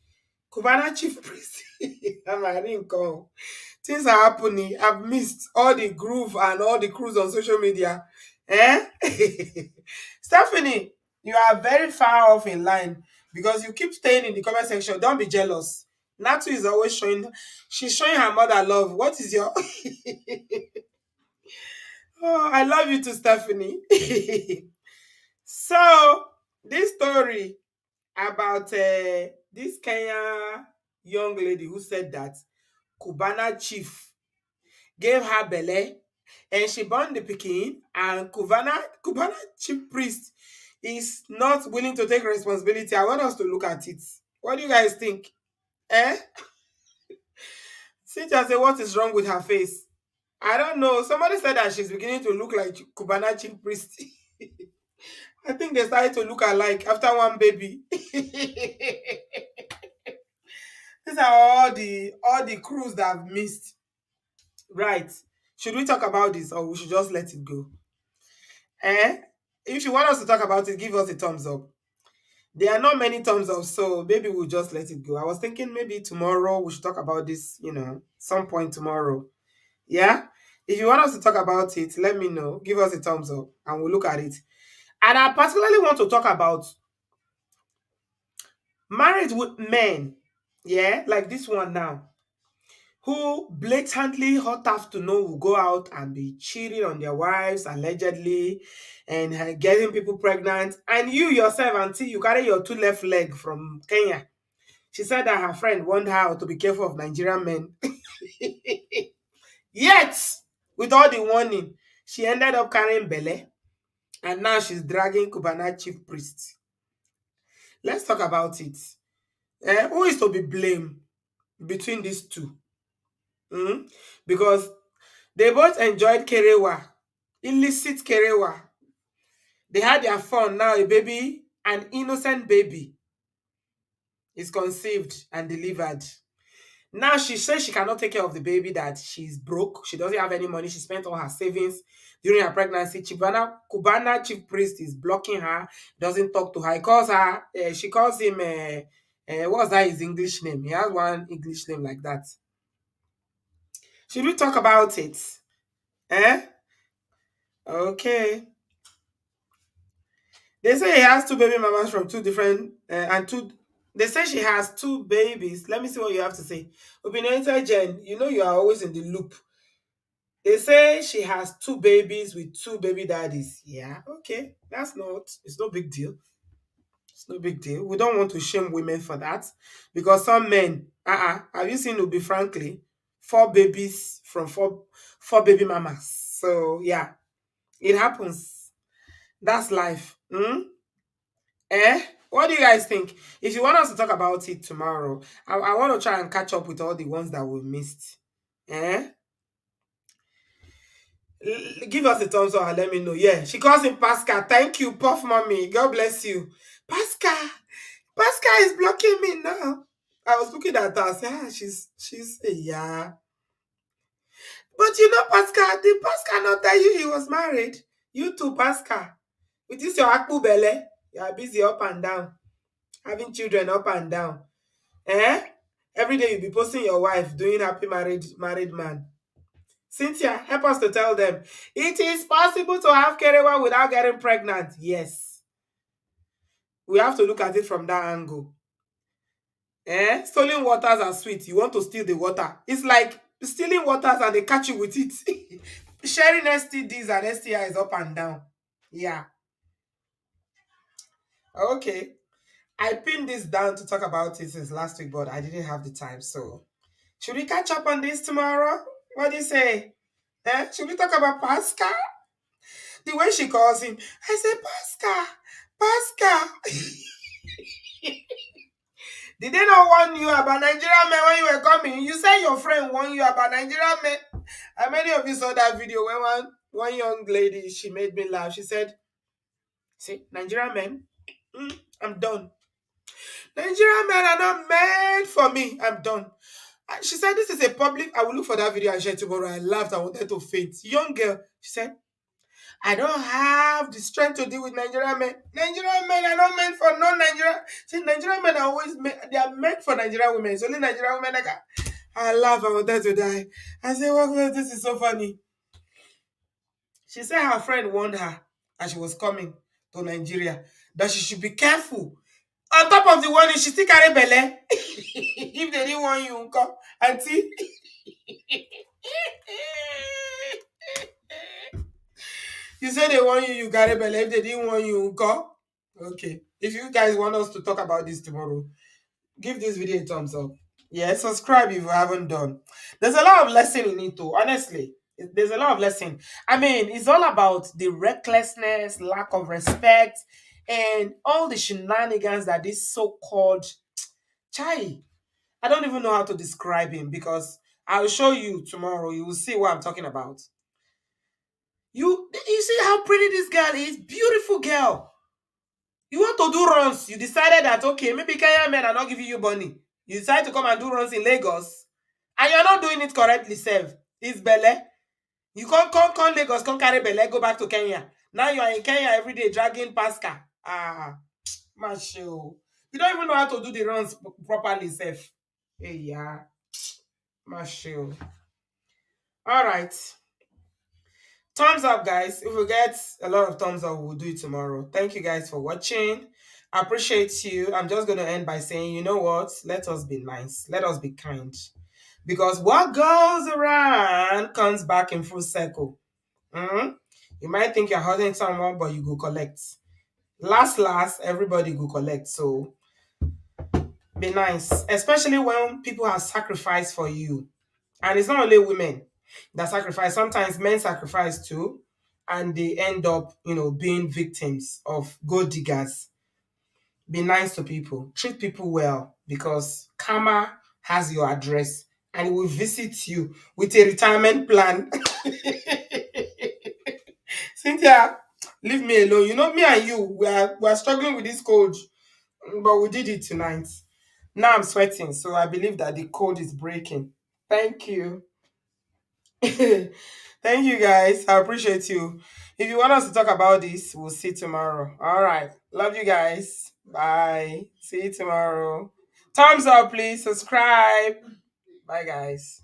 Cubana chief priest. I didn't come. Things are happening. I've missed all the groove and all the crews on social media. Eh? Stephanie, you are very far off in line because you keep staying in the comment section. Don't be jealous. Natu is always showing, she's showing her mother love. What is your... Oh, I love you too, Stephanie. So, this story about this Kenya young lady who said that Cubana chief gave her belly and she born the pikin, and Cubana chief priest is not willing to take responsibility. I want us to look at it. What do you guys think? Eh? Cynthia say, what is wrong with her face? I don't know. Somebody said that she's beginning to look like Cubana chief priest. I think they started to look alike after one baby. These are all the crews that I've missed. Right. Should we talk about this or we should just let it go? Eh? If you want us to talk about it, give us a thumbs up. There are not many thumbs up, so maybe we'll just let it go. I was thinking maybe tomorrow we should talk about this, some point tomorrow. Yeah? If you want us to talk about it, let me know. Give us a thumbs up and we'll look at it. And I particularly want to talk about married with men, yeah, like this one now, who blatantly hot afternoon will go out and be cheating on their wives allegedly and getting people pregnant. And you yourself, until you carry your two left leg from Kenya. She said that her friend warned her to be careful of Nigerian men. Yet, with all the warning, she ended up carrying Bele, and now she's dragging Cubana chief priest. Let's talk about it. Who is to be blamed between these two? Because they both enjoyed Kerewa, illicit Kerewa. They had their fun. Now a baby, an innocent baby, is conceived and delivered. Now she says she cannot take care of the baby, that she's broke. She doesn't have any money. She spent all her savings during her pregnancy. Cubana chief priest is blocking her, doesn't talk to her. He calls her, she calls him, what's that his English name? He has one English name like that. Should we talk about it? Eh? Okay. They say he has two baby mamas from two different, they say she has two babies. Let me see what you have to say. Obìrin, Jen, you know you are always in the loop. They say she has two babies with two baby daddies. Yeah, okay. It's no big deal. It's no big deal. We don't want to shame women for that. Because some men, have you seen Ubi frankly? Four babies from four baby mamas. So yeah, it happens. That's life. What do you guys think? If you want us to talk about it tomorrow, I want to try and catch up with all the ones that we missed. Give us a thumbs up and let me know. Yeah, she calls him Pascal. Thank you, Puff Mommy. God bless you. Pascal is blocking me now. I was looking at her. I said, she's yeah. But you know, Pascal, did Pascal not tell you he was married? You too, Pascal. With this your akpu belle, you are busy up and down. having children up and down. Eh? Every day you be posting your wife doing happy married man. Cynthia, help us to tell them. It is possible to have kerewa without getting pregnant. Yes. We have to look at it from that angle. Stolen waters are sweet. You want to steal the water. It's like stealing waters and they catch you with it. Sharing STDs and STIs up and down. Yeah. Okay. I pinned this down to talk about it since last week, but I didn't have the time. So, should we catch up on this tomorrow? What do you say? Should we talk about Pascal? The way she calls him, I say, Pascal. Did they not warn you about Nigerian men when you were coming? You said your friend warned you about Nigerian men. And many of you saw that video when one young lady, she made me laugh. She said, see, Nigerian men, I'm done. Nigerian men are not made for me. I'm done. She said, this is a public. I will look for that video and share it tomorrow. I laughed. I wanted to faint. Young girl. She said, I don't have the strength to deal with Nigerian men. Nigerian men are not meant for non-Nigerian. See, Nigerian men are always they are meant for Nigerian women. It's only Nigerian women that I laugh. I wanted to die. I said, well, this is so funny. She said her friend warned her as she was coming to Nigeria that she should be careful. On top of the warning, she still carry belle. If they didn't want you, come. Auntie. You say they want you, you carry belle. If they didn't want you, come. Okay. If you guys want us to talk about this tomorrow, give this video a thumbs up. Yeah, subscribe if you haven't done. There's a lot of lesson in it too, honestly. There's a lot of lesson. I mean, it's all about the recklessness, lack of respect, and all the shenanigans that this so-called Chai. I don't even know how to describe him because I'll show you tomorrow. You will see what I'm talking about. You see how pretty this girl is? Beautiful girl. You want to do runs. You decided that, okay, maybe Kenyan men are not giving you money. You decide to come and do runs in Lagos. And you're not doing it correctly, Sev. It's Bele. You can't Lagos, can't carry Bele, go back to Kenya. Now you are in Kenya every day dragging Pascal. Macho. You don't even know how to do the runs properly, Sev. Hey, yeah. Macho. All right. Thumbs up, guys. If we get a lot of thumbs up, we'll do it tomorrow. Thank you guys for watching. I appreciate you. I'm just going to end by saying, you know what? Let us be nice. Let us be kind. Because what goes around comes back in full circle. You might think you're hurting someone, but you go collect. Last, everybody go collect. So be nice. Especially when people have sacrificed for you. And it's not only women that sacrifice. Sometimes men sacrifice too. And they end up, being victims of gold diggers. Be nice to people. Treat people well. Because karma has your address. And it will visit you with a retirement plan. Cynthia, leave me alone. You know, me and you, we are struggling with this cold. But we did it tonight. Now I'm sweating. So I believe that the cold is breaking. Thank you. Thank you, guys. I appreciate you. If you want us to talk about this, we'll see tomorrow. All right. Love you guys. Bye. See you tomorrow. Thumbs up, please. Subscribe. Bye, guys.